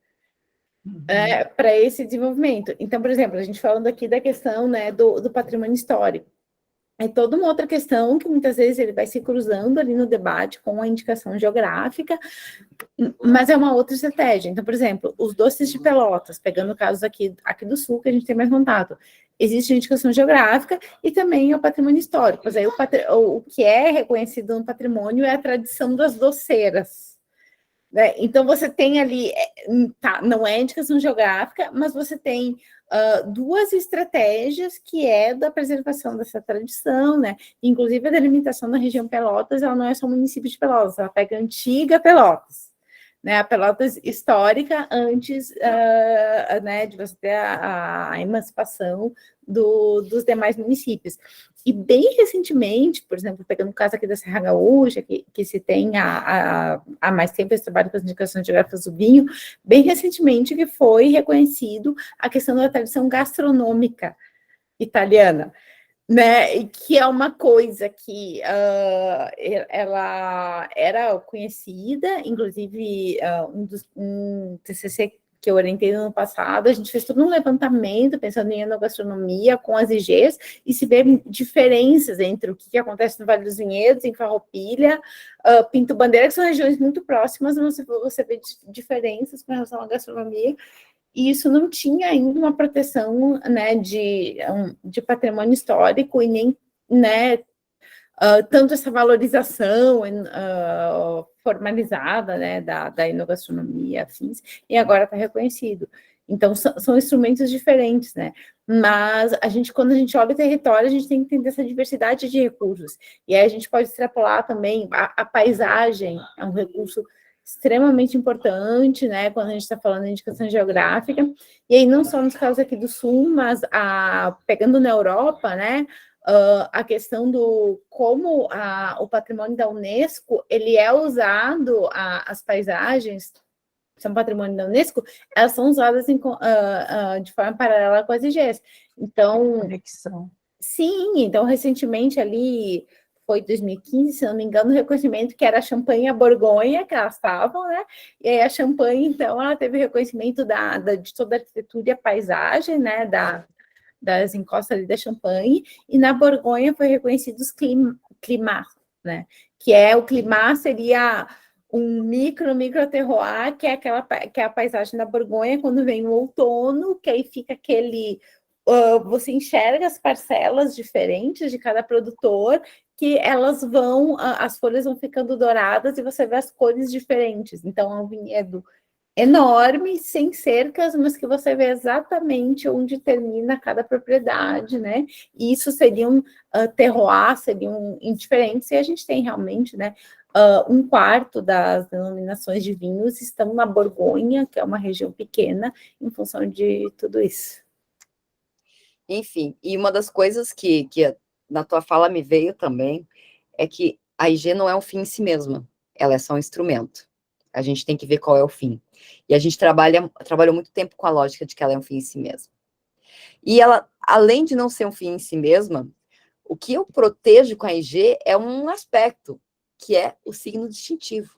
para esse desenvolvimento. Então, por exemplo, a gente falando aqui da questão, né, do patrimônio histórico, é toda uma outra questão que muitas vezes ele vai se cruzando ali no debate com a indicação geográfica, mas é uma outra estratégia. Então, por exemplo, os doces de Pelotas, pegando o caso aqui do Sul, que a gente tem mais contato, existe a indicação geográfica e também o patrimônio histórico. Mas aí o que é reconhecido no patrimônio é a tradição das doceiras. Né? Então, você tem ali, não é indicação geográfica, mas você tem duas estratégias que é da preservação dessa tradição, né? Inclusive, a delimitação da região Pelotas, ela não é só o município de Pelotas, ela pega a antiga Pelotas, né? A Pelotas histórica antes né, de você ter a emancipação dos demais municípios. E bem recentemente, por exemplo, pegando o caso aqui da Serra Gaúcha, que se tem há mais tempo esse trabalho com as indicações geográficas do vinho, bem recentemente que foi reconhecido a questão da tradição gastronômica italiana, né, que é uma coisa que ela era conhecida, inclusive um TCC que eu orientei no ano passado, a gente fez todo um levantamento pensando em enogastronomia com as IGs e se vê diferenças entre o que acontece no Vale dos Vinhedos, em Farroupilha, Pinto Bandeira, que são regiões muito próximas, mas você vê diferenças com relação à gastronomia, e isso não tinha ainda uma proteção, né, de patrimônio histórico e nem, né, tanto essa valorização formalizada, né, da enogastronomia, afins, e agora está reconhecido. Então, são instrumentos diferentes, né? Mas quando a gente olha o território, a gente tem que entender essa diversidade de recursos. E aí a gente pode extrapolar também a paisagem, é um recurso extremamente importante, né, quando a gente está falando de indicação geográfica, e aí não só nos casos aqui do Sul, mas pegando na Europa, né, a questão do como o patrimônio da Unesco, ele é usado, as paisagens são patrimônio da Unesco, elas são usadas de forma paralela com as IGs. Então, conexão. Sim, então recentemente ali foi 2015, se não me engano, o reconhecimento que era a champanhe e a Borgonha, que elas estavam, né? E aí a champanhe, então, ela teve reconhecimento de toda a arquitetura e a paisagem, né? Das encostas ali da champanhe, e na Borgonha foi reconhecido os climat, né? Que é o climat seria um micro terroir, que é a paisagem da Borgonha quando vem o outono, que aí fica aquele você enxerga as parcelas diferentes de cada produtor, que elas as folhas vão ficando douradas e você vê as cores diferentes. Então é um vinhedo enorme, sem cercas, mas que você vê exatamente onde termina cada propriedade, né? E isso seriam terroir, seriam indiferentes, e a gente tem realmente, né, um quarto das denominações de vinhos estão na Borgonha, que é uma região pequena, em função de tudo isso. Enfim, e uma das coisas que na tua fala me veio também, é que a IG não é um fim em si mesma, ela é só um instrumento. A gente tem que ver qual é o fim. E a gente trabalhou muito tempo com a lógica de que ela é um fim em si mesma. E ela, além de não ser um fim em si mesma, o que eu protejo com a IG é um aspecto, que é o signo distintivo.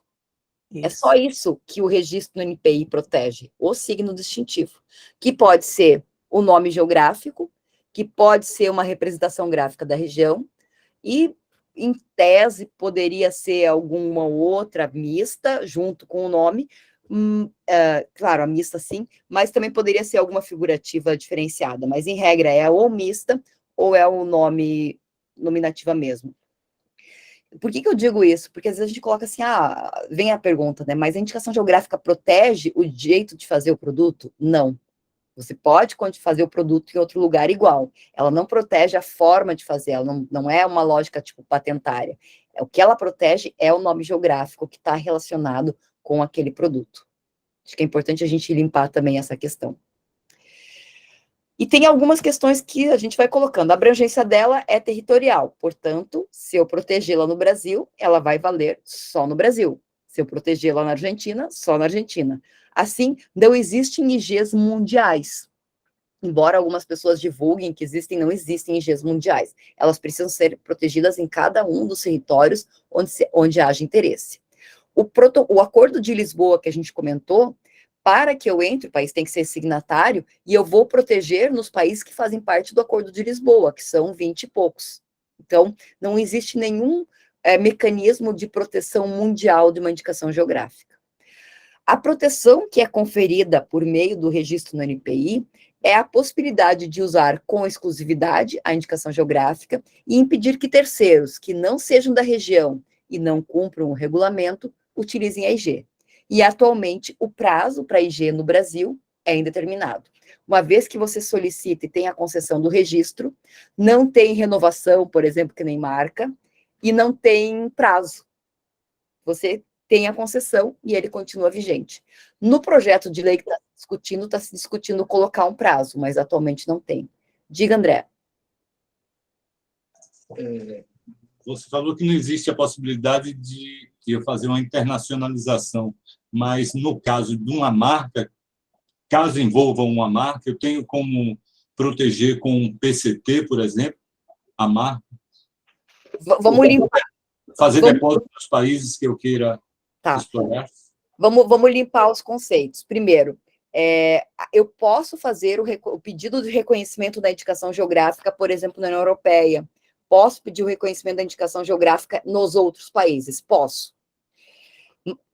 Isso. É só isso que o registro no NPI protege, o signo distintivo, que pode ser o nome geográfico, que pode ser uma representação gráfica da região, e, em tese, poderia ser alguma outra mista, junto com o nome, claro, a mista sim, mas também poderia ser alguma figurativa diferenciada, mas, em regra, é ou mista, ou é o nome nominativa mesmo. Por que eu digo isso? Porque às vezes a gente coloca assim, vem a pergunta, né? Mas a indicação geográfica protege o jeito de fazer o produto? Não. Você pode fazer o produto em outro lugar igual. Ela não protege a forma de fazer, ela não é uma lógica tipo patentária. O que ela protege é o nome geográfico que está relacionado com aquele produto. Acho que é importante a gente limpar também essa questão. E tem algumas questões que a gente vai colocando. A abrangência dela é territorial, portanto, se eu protegê-la no Brasil, ela vai valer só no Brasil. Se eu protegê-la na Argentina, só na Argentina. Assim, não existem IGs mundiais. Embora algumas pessoas divulguem que existem, não existem IGs mundiais. Elas precisam ser protegidas em cada um dos territórios onde haja interesse. O Acordo de Lisboa, que a gente comentou, para que eu entre, o país tem que ser signatário, e eu vou proteger nos países que fazem parte do Acordo de Lisboa, que são 20 e poucos. Então, não existe nenhum mecanismo de proteção mundial de uma indicação geográfica. A proteção que é conferida por meio do registro no NPI é a possibilidade de usar com exclusividade a indicação geográfica e impedir que terceiros que não sejam da região e não cumpram o regulamento utilizem a IG. E, atualmente, o prazo para a IG no Brasil é indeterminado. Uma vez que você solicita e tem a concessão do registro, não tem renovação, por exemplo, que nem marca, e não tem prazo. Você tem a concessão e ele continua vigente. No projeto de lei que está se discutindo colocar um prazo, mas atualmente não tem. Diga, André. Você falou que não existe a possibilidade de eu fazer uma internacionalização, mas no caso de uma marca, caso envolva uma marca, eu tenho como proteger com um PCT, por exemplo, a marca? Vamos limpar. Fazer depósito nos países que eu queira explorar? Vamos limpar os conceitos. Primeiro, eu posso fazer o pedido de reconhecimento da indicação geográfica, por exemplo, na União Europeia. Posso pedir o reconhecimento da indicação geográfica nos outros países? Posso.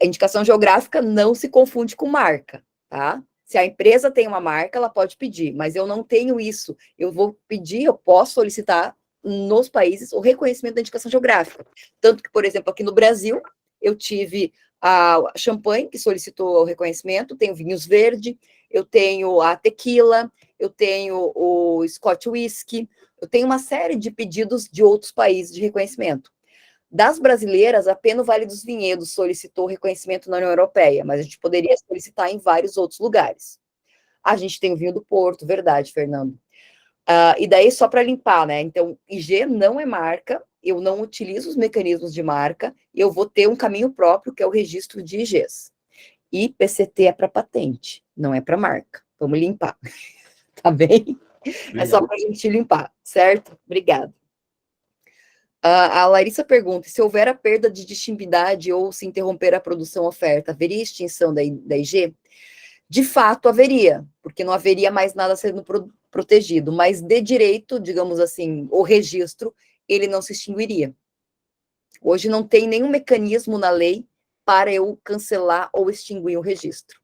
A indicação geográfica não se confunde com marca, tá? Se a empresa tem uma marca, ela pode pedir, mas eu não tenho isso. Eu vou pedir, eu posso solicitar nos países o reconhecimento da indicação geográfica. Tanto que, por exemplo, aqui no Brasil, eu tive a champanhe, que solicitou o reconhecimento, tenho vinhos verde, eu tenho a tequila, eu tenho o Scotch Whisky, eu tenho uma série de pedidos de outros países de reconhecimento. Das brasileiras, apenas o Vale dos Vinhedos solicitou reconhecimento na União Europeia, mas a gente poderia solicitar em vários outros lugares. A gente tem o vinho do Porto, verdade, Fernando. E daí, só para limpar, né? Então, IG não é marca, eu não utilizo os mecanismos de marca, eu vou ter um caminho próprio, que é o registro de IGs. E PCT é para patente, não é para marca. Vamos limpar. Tá bem? É só para a gente limpar, certo? Obrigada. A Larissa pergunta, se houver a perda de distintividade ou se interromper a produção oferta, haveria extinção da IG? De fato, haveria, porque não haveria mais nada sendo protegido, mas de direito, digamos assim, o registro, ele não se extinguiria. Hoje não tem nenhum mecanismo na lei para eu cancelar ou extinguir o registro.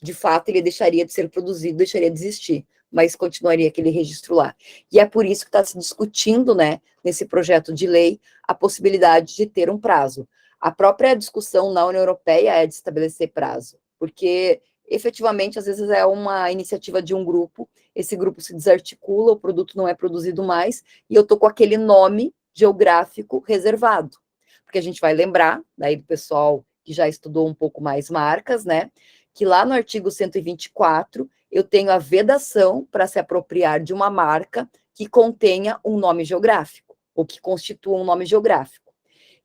De fato, ele deixaria de ser produzido, deixaria de existir, mas continuaria aquele registro lá. E é por isso que está se discutindo, né, nesse projeto de lei, a possibilidade de ter um prazo. A própria discussão na União Europeia é de estabelecer prazo, porque, efetivamente, às vezes é uma iniciativa de um grupo, esse grupo se desarticula, o produto não é produzido mais, e eu estou com aquele nome geográfico reservado. Porque a gente vai lembrar, daí do pessoal que já estudou um pouco mais marcas, né, que lá no artigo 124, eu tenho a vedação para se apropriar de uma marca que contenha um nome geográfico, ou que constitua um nome geográfico.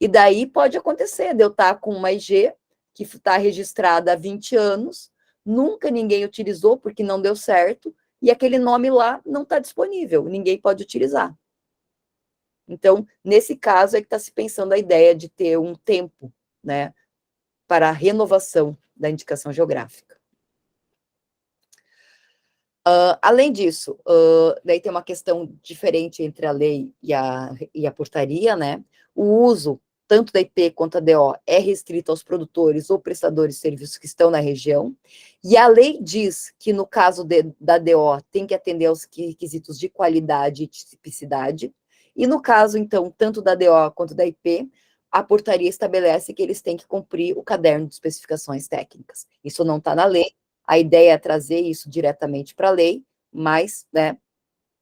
E daí pode acontecer de eu estar com uma IG que está registrada há 20 anos, nunca ninguém utilizou porque não deu certo, e aquele nome lá não está disponível, ninguém pode utilizar. Então, nesse caso é que está se pensando a ideia de ter um tempo, né, para a renovação da indicação geográfica. Além disso, daí tem uma questão diferente entre a lei e a portaria, né? O uso, tanto da IP quanto da DO, é restrito aos produtores ou prestadores de serviços que estão na região, e a lei diz que, no caso da DO, tem que atender aos requisitos de qualidade e tipicidade, e no caso, então, tanto da DO quanto da IP, a portaria estabelece que eles têm que cumprir o caderno de especificações técnicas. Isso não está na lei, a ideia é trazer isso diretamente para a lei, mas, né,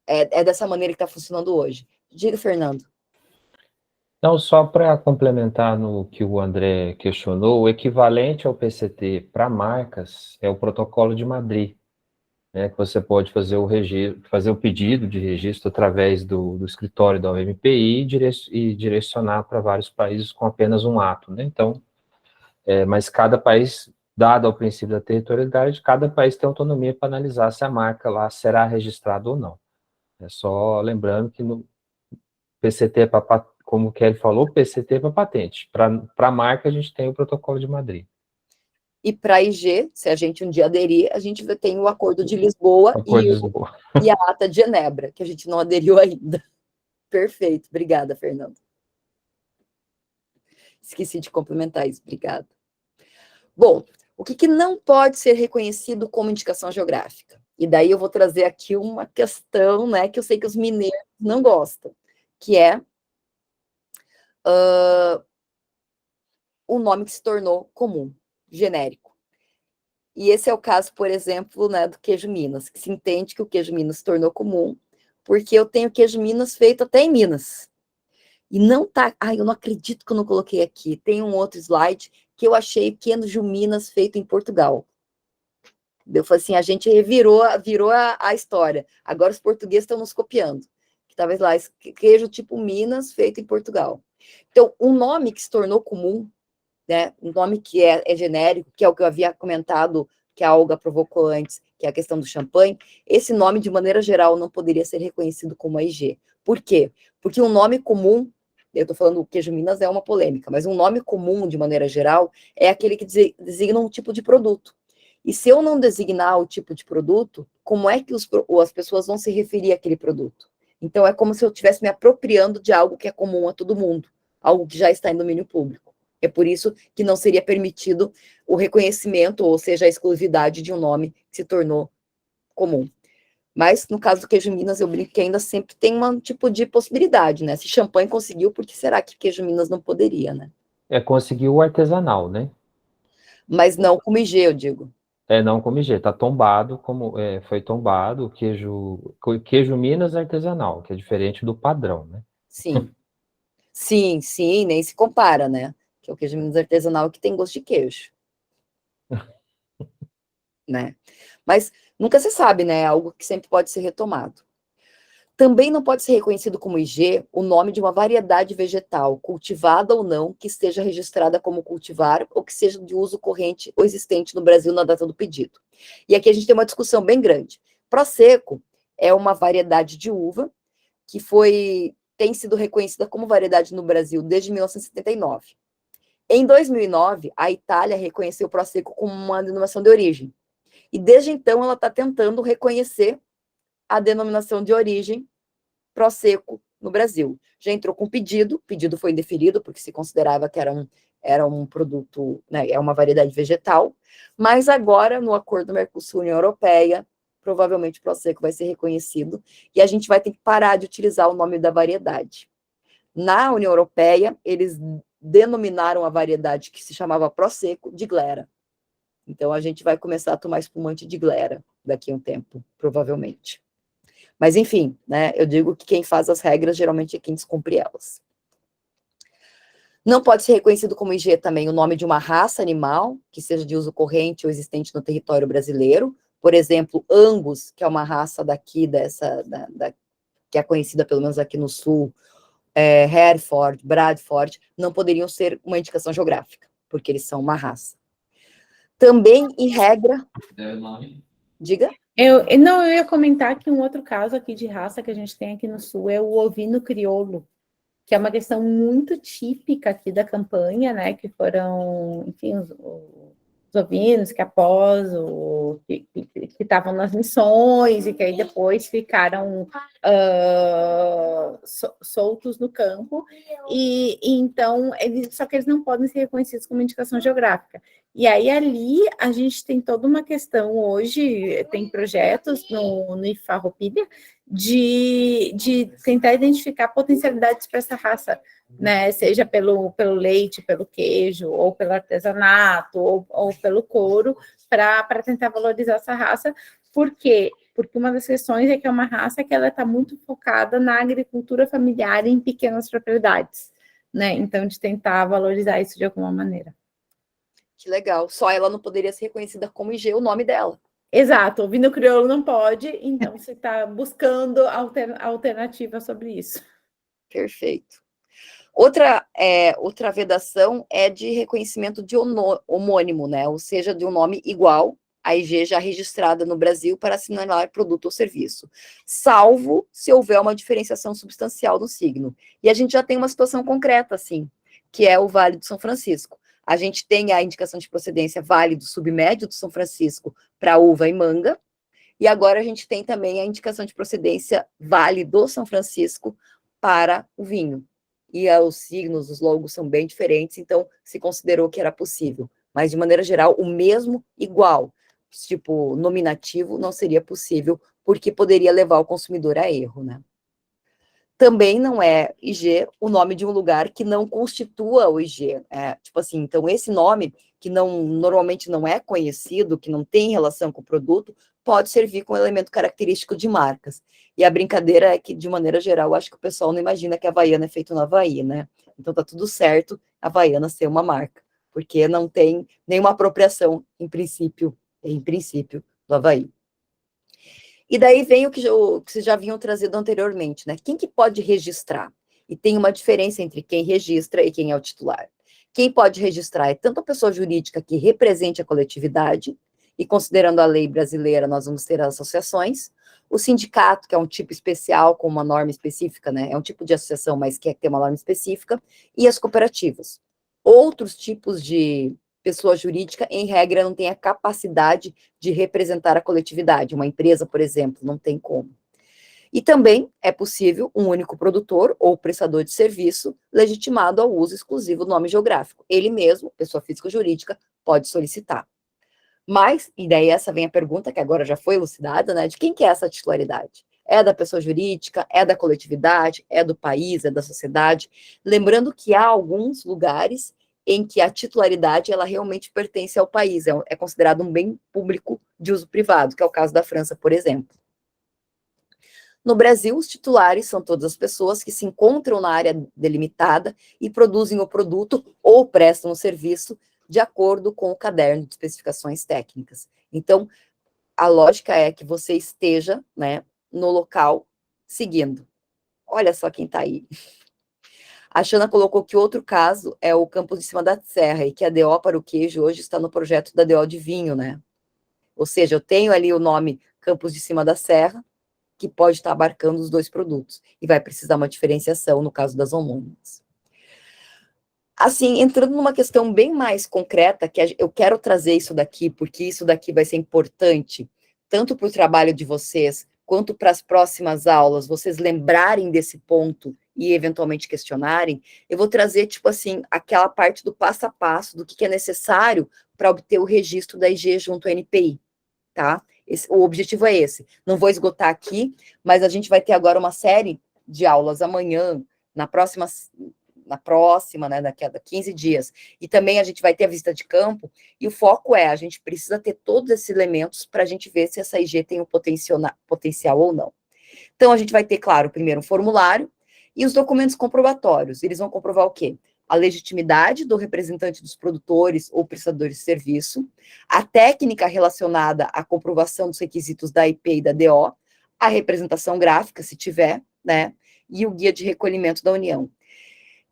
é dessa maneira que está funcionando hoje. Diga, Fernando. Não, só para complementar no que o André questionou, o equivalente ao PCT para marcas é o Protocolo de Madrid, né, que você pode fazer o pedido de registro através do escritório da OMPI e direcionar para vários países com apenas um ato, né? Então, mas cada país, dado ao princípio da territorialidade, cada país tem autonomia para analisar se a marca lá será registrada ou não. É só lembrando que no PCT, como o Kelly falou, PCT é para patente. Para a marca, a gente tem o Protocolo de Madrid. E para a IG, se a gente um dia aderir, a gente tem o Acordo de Lisboa, e a Ata de Genebra, que a gente não aderiu ainda. Perfeito, obrigada, Fernando. Esqueci de complementar isso, obrigada. Bom, o que não pode ser reconhecido como indicação geográfica? E daí eu vou trazer aqui uma questão, né, que eu sei que os mineiros não gostam, que é o nome que se tornou comum, genérico. E esse é o caso, por exemplo, né, do queijo Minas, que se entende que o queijo Minas se tornou comum, porque eu tenho queijo Minas feito até em Minas. E não tá... eu não acredito que eu não coloquei aqui. Tem um outro slide que eu achei queijo Minas feito em Portugal. Eu falei assim, a gente virou a história. Agora os portugueses estão nos copiando. Que talvez lá, queijo tipo Minas feito em Portugal. Então, um nome que se tornou comum, né, um nome que é genérico, que é o que eu havia comentado, que a Olga provocou antes, que é a questão do champanhe, esse nome, de maneira geral, não poderia ser reconhecido como a IG. Por quê? Porque um nome comum, eu estou falando que queijo Minas é uma polêmica, mas um nome comum, de maneira geral, é aquele que designa um tipo de produto. E se eu não designar o tipo de produto, como é que as pessoas vão se referir àquele produto? Então, é como se eu estivesse me apropriando de algo que é comum a todo mundo, algo que já está em domínio público. É por isso que não seria permitido o reconhecimento, ou seja, a exclusividade de um nome que se tornou comum. Mas, no caso do queijo Minas, eu brinco que ainda sempre tem um tipo de possibilidade, né? Se champanhe conseguiu, por que será que queijo Minas não poderia, né? Conseguiu o artesanal, né? Mas não como IG, eu digo. Não como IG, está tombado, foi tombado o queijo Minas artesanal, que é diferente do padrão, né? Sim. Sim, nem se compara, né? Que é o queijo Minas artesanal que tem gosto de queijo. Né? Mas nunca se sabe, né? É algo que sempre pode ser retomado. Também não pode ser reconhecido como IG o nome de uma variedade vegetal, cultivada ou não, que esteja registrada como cultivar ou que seja de uso corrente ou existente no Brasil na data do pedido. E aqui a gente tem uma discussão bem grande. Prosecco é uma variedade de uva que foi tem sido reconhecida como variedade no Brasil desde 1979. Em 2009, a Itália reconheceu o Prosecco como uma denominação de origem. E desde então ela está tentando reconhecer a denominação de origem Prosecco no Brasil. Já entrou com pedido, o pedido foi indeferido, porque se considerava que era um produto, né, é uma variedade vegetal, mas agora, no acordo Mercosul-União Europeia, provavelmente o Prosecco vai ser reconhecido, e a gente vai ter que parar de utilizar o nome da variedade. Na União Europeia, eles denominaram a variedade que se chamava Prosecco de glera. Então, a gente vai começar a tomar espumante de glera daqui a um tempo, provavelmente. Mas, enfim, né, eu digo que quem faz as regras geralmente é quem descumpre elas. Não pode ser reconhecido como IG também o nome de uma raça animal, que seja de uso corrente ou existente no território brasileiro. Por exemplo, Angus, que é uma raça daqui, que é conhecida pelo menos aqui no sul, Hereford, Bradford, não poderiam ser uma indicação geográfica, porque eles são uma raça. Também, em regra... Diga? Eu ia comentar que um outro caso aqui de raça que a gente tem aqui no sul é o ovino crioulo, que é uma questão muito típica aqui da campanha, né, que foram, enfim, os ovinos que após que estavam nas missões e que aí depois ficaram soltos no campo, e então, só que eles não podem ser reconhecidos como indicação geográfica. E aí ali a gente tem toda uma questão hoje, tem projetos no IFA-Farroupilha de tentar identificar potencialidades para essa raça, né? Seja pelo leite, pelo queijo, ou pelo artesanato, ou pelo couro, para tentar valorizar essa raça. Por quê? Porque uma das questões é que é uma raça que ela está muito focada na agricultura familiar em pequenas propriedades, né? Então, de tentar valorizar isso de alguma maneira. Que legal. Só ela não poderia ser reconhecida como IG, o nome dela. Exato, o vinho crioulo não pode, então você está buscando alternativa sobre isso. Perfeito. Outra vedação é de reconhecimento de homônimo, né? Ou seja, de um nome igual à IG já registrada no Brasil para assinalar produto ou serviço, salvo se houver uma diferenciação substancial no signo. E a gente já tem uma situação concreta, assim, que é o Vale do São Francisco. A gente tem a indicação de procedência Vale do Submédio do São Francisco para uva e manga, e agora a gente tem também a indicação de procedência Vale do São Francisco para o vinho. E os signos, os logos são bem diferentes, então se considerou que era possível. Mas, de maneira geral, o mesmo, igual, tipo, nominativo, não seria possível, porque poderia levar o consumidor a erro, né? Também não é IG o nome de um lugar que não constitua o IG. Tipo assim, então esse nome, que normalmente não é conhecido, que não tem relação com o produto, pode servir como elemento característico de marcas. E a brincadeira é que, de maneira geral, acho que o pessoal não imagina que a Havaiana é feita no Havaí, né? Então tá tudo certo a Havaiana ser uma marca, porque não tem nenhuma apropriação, em princípio, do Havaí. E daí vem o que vocês já haviam trazido anteriormente, né? Quem que pode registrar? E tem uma diferença entre quem registra e quem é o titular. Quem pode registrar é tanto a pessoa jurídica que represente a coletividade, e considerando a lei brasileira, nós vamos ter as associações, o sindicato, que é um tipo especial, com uma norma específica, né? É um tipo de associação, mas quer ter uma norma específica, e as cooperativas. Outros tipos de pessoa jurídica, em regra, não tem a capacidade de representar a coletividade. Uma empresa, por exemplo, não tem como. E também é possível um único produtor ou prestador de serviço legitimado ao uso exclusivo do nome geográfico. Ele mesmo, pessoa física ou jurídica, pode solicitar. Mas, e daí essa vem a pergunta, que agora já foi elucidada, né? De quem que é essa titularidade? É da pessoa jurídica, é da coletividade, é do país, é da sociedade? Lembrando que há alguns lugares em que a titularidade ela realmente pertence ao país, é considerado um bem público de uso privado, que é o caso da França, por exemplo. No Brasil, os titulares são todas as pessoas que se encontram na área delimitada e produzem o produto ou prestam o serviço de acordo com o caderno de especificações técnicas. Então, a lógica é que você esteja, né, no local seguindo. Olha só quem está aí. A Xana colocou que outro caso é o Campos de Cima da Serra, e que a DO para o queijo hoje está no projeto da DO de vinho, né? Ou seja, eu tenho ali o nome Campos de Cima da Serra, que pode estar abarcando os dois produtos, e vai precisar uma diferenciação no caso das homônimas. Assim, entrando numa questão bem mais concreta, que eu quero trazer isso daqui, porque isso daqui vai ser importante, tanto para o trabalho de vocês, quanto para as próximas aulas, vocês lembrarem desse ponto e eventualmente questionarem, eu vou trazer, tipo assim, aquela parte do passo a passo, do que é necessário para obter o registro da IG junto ao NPI, tá? O objetivo é esse. Não vou esgotar aqui, mas a gente vai ter agora uma série de aulas amanhã, na próxima, né, daqui a 15 dias, e também a gente vai ter a visita de campo, e o foco é, a gente precisa ter todos esses elementos para a gente ver se essa IG tem um potencial ou não. Então, a gente vai ter, claro, primeiro um formulário, e os documentos comprobatórios, eles vão comprovar o quê? A legitimidade do representante dos produtores ou prestadores de serviço, a técnica relacionada à comprovação dos requisitos da IP e da DO, a representação gráfica, se tiver, né, e o guia de recolhimento da União.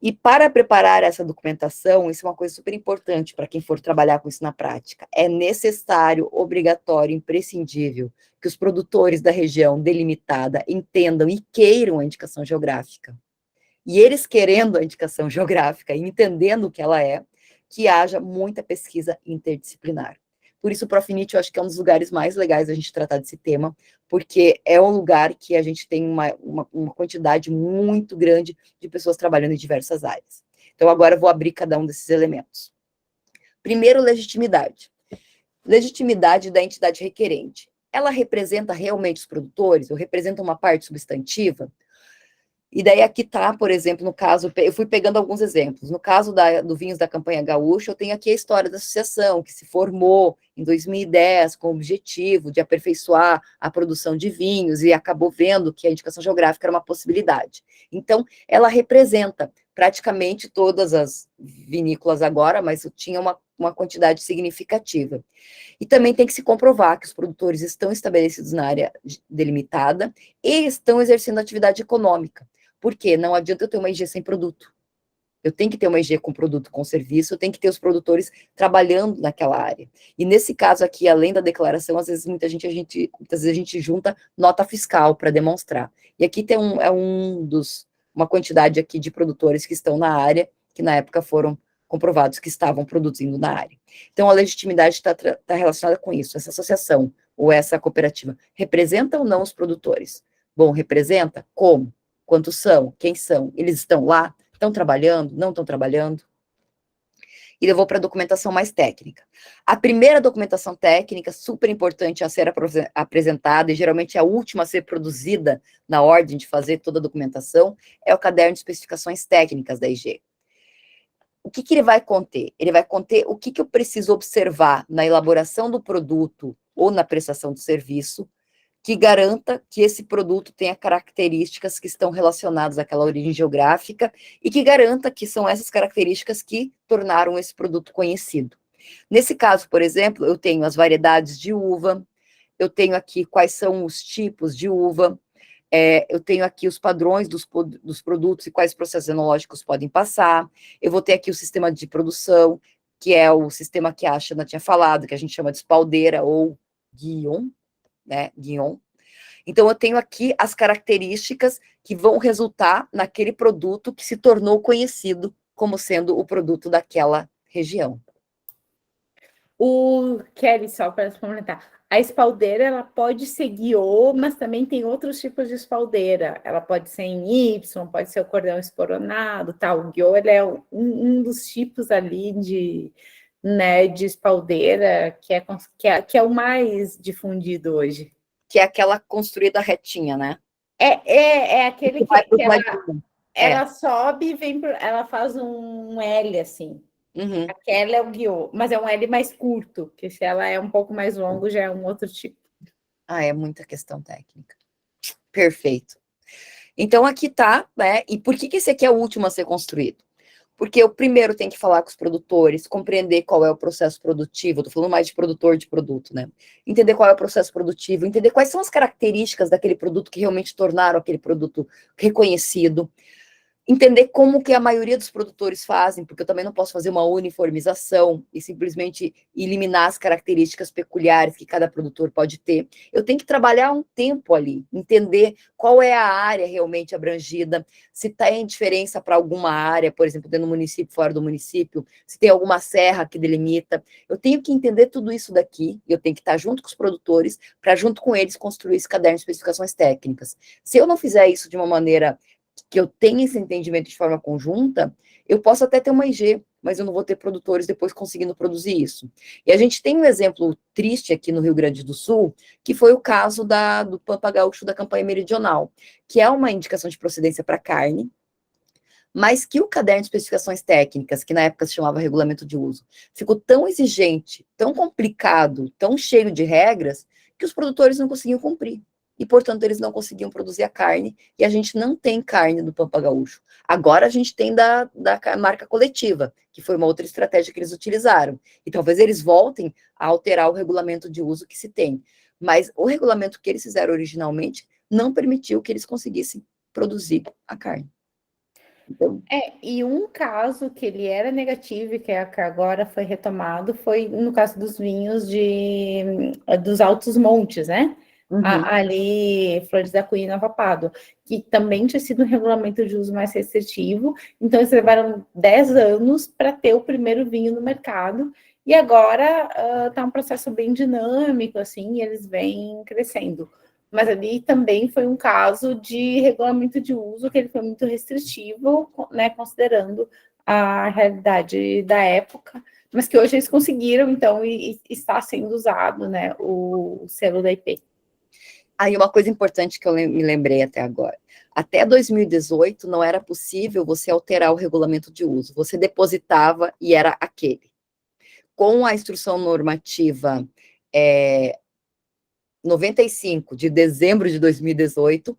E para preparar essa documentação, isso é uma coisa super importante para quem for trabalhar com isso na prática, é necessário, obrigatório, imprescindível, que os produtores da região delimitada entendam e queiram a indicação geográfica. E eles querendo a indicação geográfica e entendendo o que ela é, que haja muita pesquisa interdisciplinar. Por isso, o Profinit, eu acho que é um dos lugares mais legais da gente tratar desse tema, porque é um lugar que a gente tem uma quantidade muito grande de pessoas trabalhando em diversas áreas. Então, agora eu vou abrir cada um desses elementos. Primeiro, legitimidade. Legitimidade da entidade requerente. Ela representa realmente os produtores, ou representa uma parte substantiva? E daí aqui tá, por exemplo, no caso, eu fui pegando alguns exemplos. No caso do Vinhos da Campanha Gaúcha, eu tenho aqui a história da associação, que se formou em 2010 com o objetivo de aperfeiçoar a produção de vinhos e acabou vendo que a indicação geográfica era uma possibilidade. Então, ela representa praticamente todas as vinícolas agora, mas tinha uma quantidade significativa. E também tem que se comprovar que os produtores estão estabelecidos na área delimitada e estão exercendo atividade econômica. Porque não adianta eu ter uma IG sem produto. Eu tenho que ter uma IG com produto, com serviço, eu tenho que ter os produtores trabalhando naquela área. E nesse caso aqui, além da declaração, às vezes muitas vezes a gente junta nota fiscal para demonstrar. E aqui tem uma quantidade aqui de produtores que estão na área, que na época foram comprovados que estavam produzindo na área. Então, a legitimidade está relacionada com isso. Essa associação ou essa cooperativa representa ou não os produtores? Bom, representa? Como? Quantos são? Quem são? Eles estão lá? Estão trabalhando? Não estão trabalhando? E eu vou para a documentação mais técnica. A primeira documentação técnica, super importante a ser apresentada, e geralmente é a última a ser produzida na ordem de fazer toda a documentação, é o caderno de especificações técnicas da IG. O que ele vai conter? Ele vai conter o que eu preciso observar na elaboração do produto ou na prestação do serviço, que garanta que esse produto tenha características que estão relacionadas àquela origem geográfica e que garanta que são essas características que tornaram esse produto conhecido. Nesse caso, por exemplo, eu tenho as variedades de uva, eu tenho aqui quais são os tipos de uva, eu tenho aqui os padrões dos produtos e quais processos enológicos podem passar, eu vou ter aqui o sistema de produção, que é o sistema que a Xana tinha falado, que a gente chama de espaldeira ou guion, né, guion. Então, eu tenho aqui as características que vão resultar naquele produto que se tornou conhecido como sendo o produto daquela região. O Kelly, só para complementar, a espaldeira, ela pode ser guiô, mas também tem outros tipos de espaldeira. Ela pode ser em Y, pode ser o cordão esporonado, tal. O guiô, ele é um dos tipos ali de espaldeira que é o mais difundido hoje. Que é aquela construída retinha, né? É aquele que ela sobe e ela faz um L, assim. Uhum. Aquela é o guiô, mas é um L mais curto, porque se ela é um pouco mais longo, já é um outro tipo. É muita questão técnica. Perfeito. Então, aqui tá, né? E por que esse aqui é o último a ser construído? Porque eu primeiro tenho que falar com os produtores, compreender qual é o processo produtivo, estou falando mais de produtor de produto, né? Entender qual é o processo produtivo, entender quais são as características daquele produto que realmente tornaram aquele produto reconhecido, entender como que a maioria dos produtores fazem, porque eu também não posso fazer uma uniformização e simplesmente eliminar as características peculiares que cada produtor pode ter. Eu tenho que trabalhar um tempo ali, entender qual é a área realmente abrangida, se tem diferença para alguma área, por exemplo, dentro do município, fora do município, se tem alguma serra que delimita. Eu tenho que entender tudo isso daqui, eu tenho que estar junto com os produtores, para junto com eles construir esse caderno de especificações técnicas. Se eu não fizer isso de uma maneira que eu tenha esse entendimento de forma conjunta, eu posso até ter uma IG, mas eu não vou ter produtores depois conseguindo produzir isso. E a gente tem um exemplo triste aqui no Rio Grande do Sul, que foi o caso do Pampa Gaúcho da campanha meridional, que é uma indicação de procedência para carne, mas que o caderno de especificações técnicas, que na época se chamava regulamento de uso, ficou tão exigente, tão complicado, tão cheio de regras, que os produtores não conseguiam cumprir. E, portanto, eles não conseguiam produzir a carne, e a gente não tem carne do Pampa Gaúcho. Agora a gente tem da marca coletiva, que foi uma outra estratégia que eles utilizaram. E talvez eles voltem a alterar o regulamento de uso que se tem. Mas o regulamento que eles fizeram originalmente não permitiu que eles conseguissem produzir a carne. Então, E um caso que ele era negativo e que agora foi retomado foi no caso dos vinhos dos Altos Montes, né? Ali, Flores da Cunha e Nova Pádua, que também tinha sido um regulamento de uso mais restritivo, então eles levaram 10 anos para ter o primeiro vinho no mercado, e agora está um processo bem dinâmico, assim, e eles vêm crescendo. Mas ali também foi um caso de regulamento de uso que ele foi muito restritivo, né, considerando a realidade da época, mas que hoje eles conseguiram, então, e está sendo usado, né, o selo da IP. Aí uma coisa importante que eu me lembrei até agora. Até 2018 não era possível você alterar o regulamento de uso. Você depositava e era aquele. Com a instrução normativa 95 de dezembro de 2018,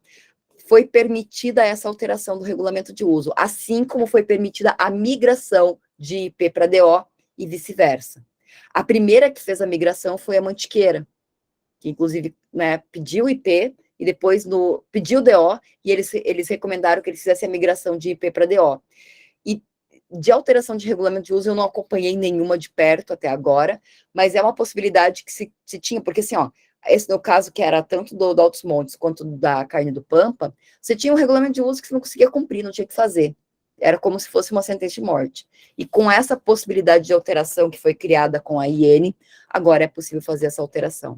foi permitida essa alteração do regulamento de uso, assim como foi permitida a migração de IP para DO e vice-versa. A primeira que fez a migração foi a Mantiqueira, que inclusive, né, pediu IP e depois pediu DO, e eles recomendaram que eles fizessem a migração de IP para DO. E de alteração de regulamento de uso eu não acompanhei nenhuma de perto até agora, mas é uma possibilidade que se tinha, porque assim, esse no caso que era tanto do Altos Montes quanto da carne do Pampa, você tinha um regulamento de uso que você não conseguia cumprir, não tinha que fazer. Era como se fosse uma sentença de morte. E com essa possibilidade de alteração que foi criada com a IN, agora é possível fazer essa alteração.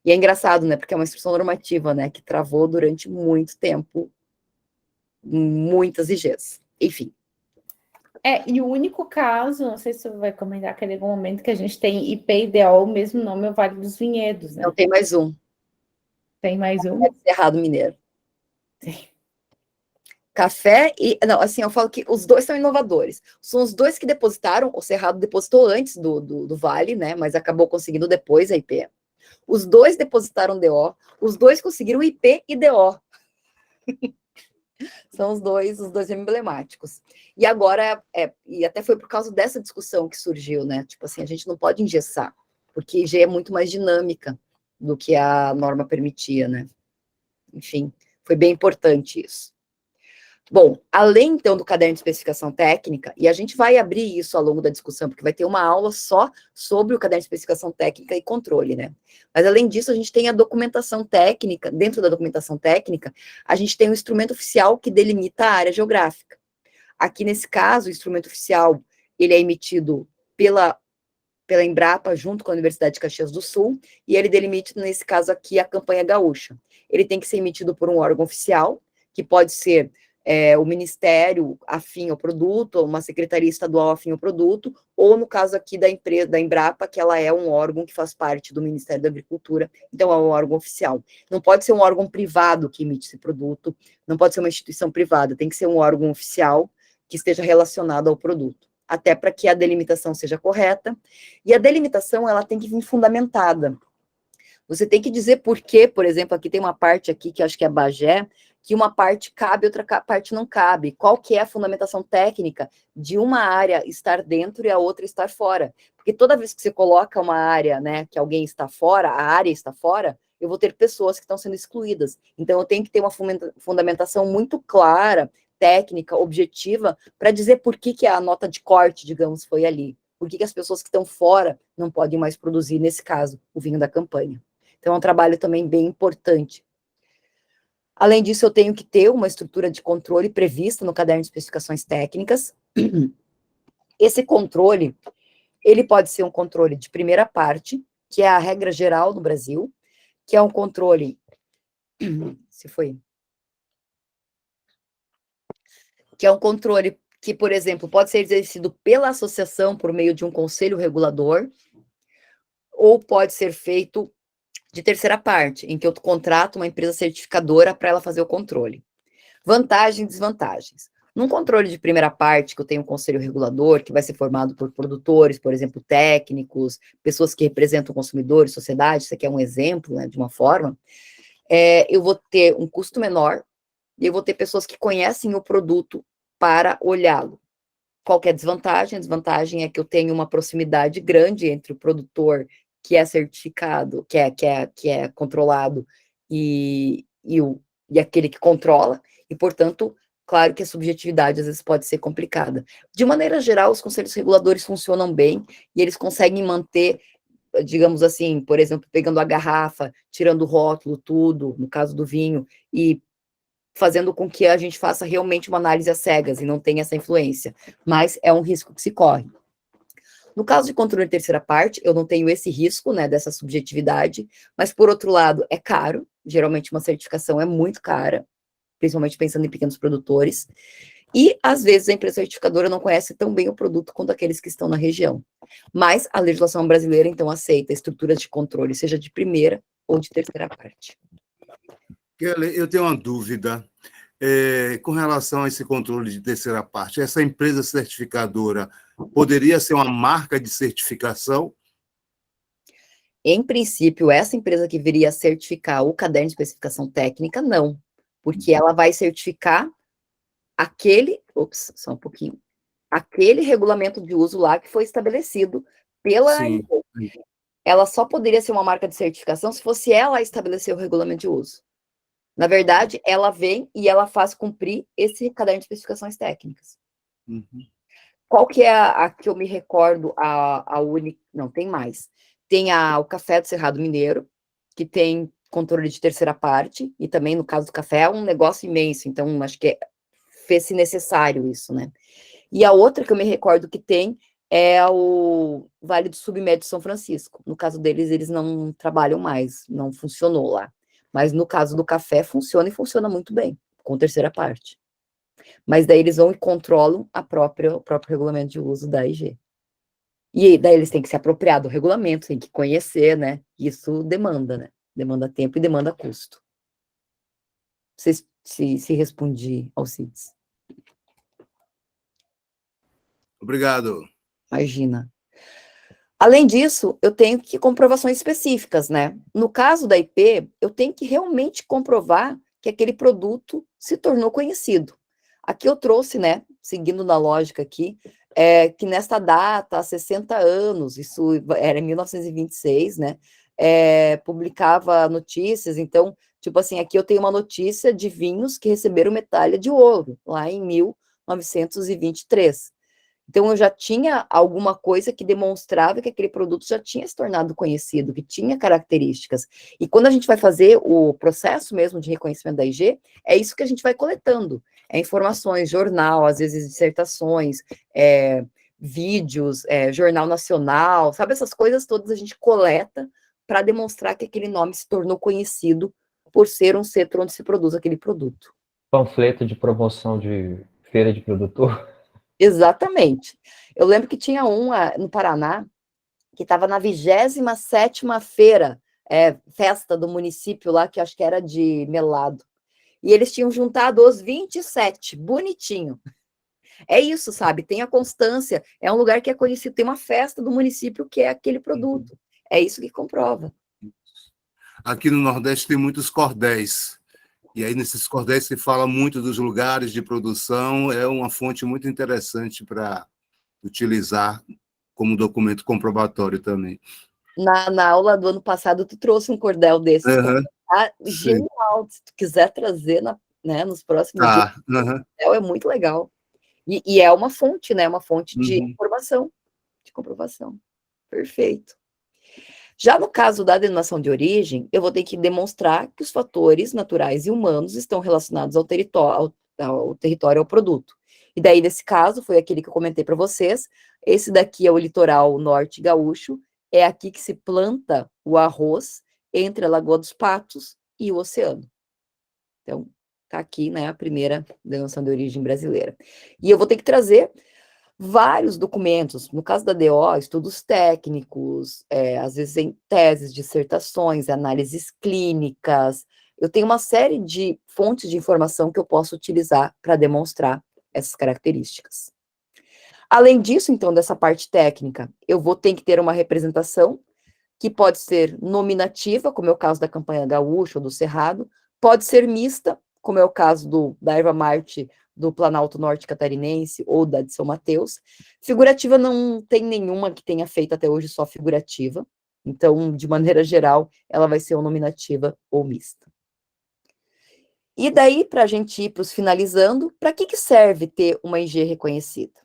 E é engraçado, né, porque é uma instrução normativa, né, que travou durante muito tempo, muitas IGs. Enfim. E o único caso, não sei se você vai comentar aquele algum momento que a gente tem IP e DO, o mesmo nome é o Vale dos Vinhedos, né? Não, tem mais um. Tem mais um? É Cerrado Mineiro. Sim. Café e... Não, assim, eu falo que os dois são inovadores. São os dois que depositaram, o Cerrado depositou antes do Vale, né, mas acabou conseguindo depois a IP. Os dois depositaram DO, os dois conseguiram IP e DO. São os dois emblemáticos. E agora, e até foi por causa dessa discussão que surgiu, né? Tipo assim, a gente não pode engessar, porque IG é muito mais dinâmica do que a norma permitia, né? Enfim, foi bem importante isso. Bom, além, então, do caderno de especificação técnica, e a gente vai abrir isso ao longo da discussão, porque vai ter uma aula só sobre o caderno de especificação técnica e controle, né? Mas, além disso, a gente tem a documentação técnica. Dentro da documentação técnica, a gente tem um instrumento oficial que delimita a área geográfica. Aqui, nesse caso, o instrumento oficial, ele é emitido pela Embrapa, junto com a Universidade de Caxias do Sul, e ele delimita, nesse caso aqui, a campanha gaúcha. Ele tem que ser emitido por um órgão oficial, que pode ser o ministério afim ao produto, uma secretaria estadual afim ao produto, ou no caso aqui da empresa, da Embrapa, que ela é um órgão que faz parte do Ministério da Agricultura, então é um órgão oficial. Não pode ser um órgão privado que emite esse produto, não pode ser uma instituição privada, tem que ser um órgão oficial que esteja relacionado ao produto, até para que a delimitação seja correta, e a delimitação, ela tem que vir fundamentada. Você tem que dizer por quê, por exemplo, aqui tem uma parte aqui que acho que é Bagé, que uma parte cabe, outra parte não cabe. Qual que é a fundamentação técnica de uma área estar dentro e a outra estar fora? Porque toda vez que você coloca uma área, né, que alguém está fora, a área está fora, eu vou ter pessoas que estão sendo excluídas. Então, eu tenho que ter uma fundamentação muito clara, técnica, objetiva, para dizer por que a nota de corte, digamos, foi ali. Por que as pessoas que estão fora não podem mais produzir, nesse caso, o vinho da campanha. Então, é um trabalho também bem importante. Além disso, eu tenho que ter uma estrutura de controle prevista no caderno de especificações técnicas. Esse controle, ele pode ser um controle de primeira parte, que é a regra geral no Brasil, que é um controle... Que é um controle que, por exemplo, pode ser exercido pela associação por meio de um conselho regulador, ou pode ser feito de terceira parte, em que eu contrato uma empresa certificadora para ela fazer o controle. Vantagens e desvantagens. Num controle de primeira parte, que eu tenho um conselho regulador, que vai ser formado por produtores, por exemplo, técnicos, pessoas que representam consumidores, sociedade, isso aqui é um exemplo, né, de uma forma, eu vou ter um custo menor, e eu vou ter pessoas que conhecem o produto para olhá-lo. Qual que é a desvantagem? A desvantagem é que eu tenho uma proximidade grande entre o produtor que é certificado, que é controlado, e aquele que controla, e, portanto, claro que a subjetividade às vezes pode ser complicada. De maneira geral, os conselhos reguladores funcionam bem, e eles conseguem manter, digamos assim, por exemplo, pegando a garrafa, tirando o rótulo, tudo, no caso do vinho, e fazendo com que a gente faça realmente uma análise às cegas e não tenha essa influência, mas é um risco que se corre. No caso de controle de terceira parte, eu não tenho esse risco, né, dessa subjetividade, mas, por outro lado, é caro, geralmente uma certificação é muito cara, principalmente pensando em pequenos produtores, e, às vezes, a empresa certificadora não conhece tão bem o produto quanto aqueles que estão na região. Mas a legislação brasileira, então, aceita estruturas de controle, seja de primeira ou de terceira parte. Kelly, eu tenho uma dúvida com relação a esse controle de terceira parte. Essa empresa certificadora poderia ser uma marca de certificação? Em princípio, essa empresa que viria a certificar o caderno de especificação técnica, não, porque ela vai certificar aquele regulamento de uso lá que foi estabelecido pela ANVO. Ela só poderia ser uma marca de certificação se fosse ela a estabelecer o regulamento de uso. Na verdade, ela vem e ela faz cumprir esse caderno de especificações técnicas. Uhum. Qual que é a que eu me recordo, a única... Não, tem mais. Tem o Café do Cerrado Mineiro, que tem controle de terceira parte, e também, no caso do café, é um negócio imenso, então, acho que fez-se necessário isso, né? E a outra que eu me recordo que tem é o Vale do Submédio São Francisco. No caso deles, eles não trabalham mais, não funcionou lá. Mas no caso do café, funciona e funciona muito bem, com terceira parte. Mas daí eles vão e controlam o próprio regulamento de uso da AIG. E daí eles têm que se apropriar do regulamento, têm que conhecer, né? Isso demanda, né? Demanda tempo e demanda custo. Não sei se respondi, Alcides. Obrigado. Imagina. Além disso, eu tenho que comprovações específicas, né? No caso da IP, eu tenho que realmente comprovar que aquele produto se tornou conhecido. Aqui eu trouxe, né, seguindo na lógica aqui, que nesta data, há 60 anos, isso era em 1926, né, publicava notícias, então, tipo assim, aqui eu tenho uma notícia de vinhos que receberam medalha de ouro, lá em 1923. Então, eu já tinha alguma coisa que demonstrava que aquele produto já tinha se tornado conhecido, que tinha características. E quando a gente vai fazer o processo mesmo de reconhecimento da IG, é isso que a gente vai coletando. Informações, jornal, às vezes dissertações, vídeos, jornal nacional, sabe? Essas coisas todas a gente coleta para demonstrar que aquele nome se tornou conhecido por ser um centro onde se produz aquele produto. Panfleto de promoção de feira de produtor. Exatamente. Eu lembro que tinha no Paraná, que estava na 27ª feira, festa do município lá, que acho que era de Melado. E eles tinham juntado os 27, bonitinho. É isso, sabe? Tem a constância, é um lugar que é conhecido, tem uma festa do município que é aquele produto. É isso que comprova. Aqui no Nordeste tem muitos cordéis. E aí, nesses cordéis, se fala muito dos lugares de produção, é uma fonte muito interessante para utilizar como documento comprobatório também. Na aula do ano passado, tu trouxe um cordel desse. Uhum. Tá genial. Se tu quiser trazer né, nos próximos dias. É muito legal. E é uma fonte, né, uma fonte de informação, de comprovação. Perfeito. Já no caso da denominação de origem, eu vou ter que demonstrar que os fatores naturais e humanos estão relacionados ao território, ao produto. E daí, nesse caso, foi aquele que eu comentei para vocês, esse daqui é o litoral norte gaúcho, é aqui que se planta o arroz entre a Lagoa dos Patos e o oceano. Então, tá aqui, né, a primeira denominação de origem brasileira. E eu vou ter que trazer vários documentos, no caso da DO, estudos técnicos, às vezes em teses, dissertações, análises clínicas. Eu tenho uma série de fontes de informação que eu posso utilizar para demonstrar essas características. Além disso, então, dessa parte técnica, eu vou ter que ter uma representação que pode ser nominativa, como é o caso da campanha gaúcha ou do Cerrado, pode ser mista, como é o caso da erva mate do Planalto Norte Catarinense ou da de São Mateus. Figurativa não tem nenhuma que tenha feito até hoje só figurativa. Então, de maneira geral, ela vai ser ou nominativa ou mista. E daí, para a gente ir para os finalizando, para que serve ter uma IG reconhecida?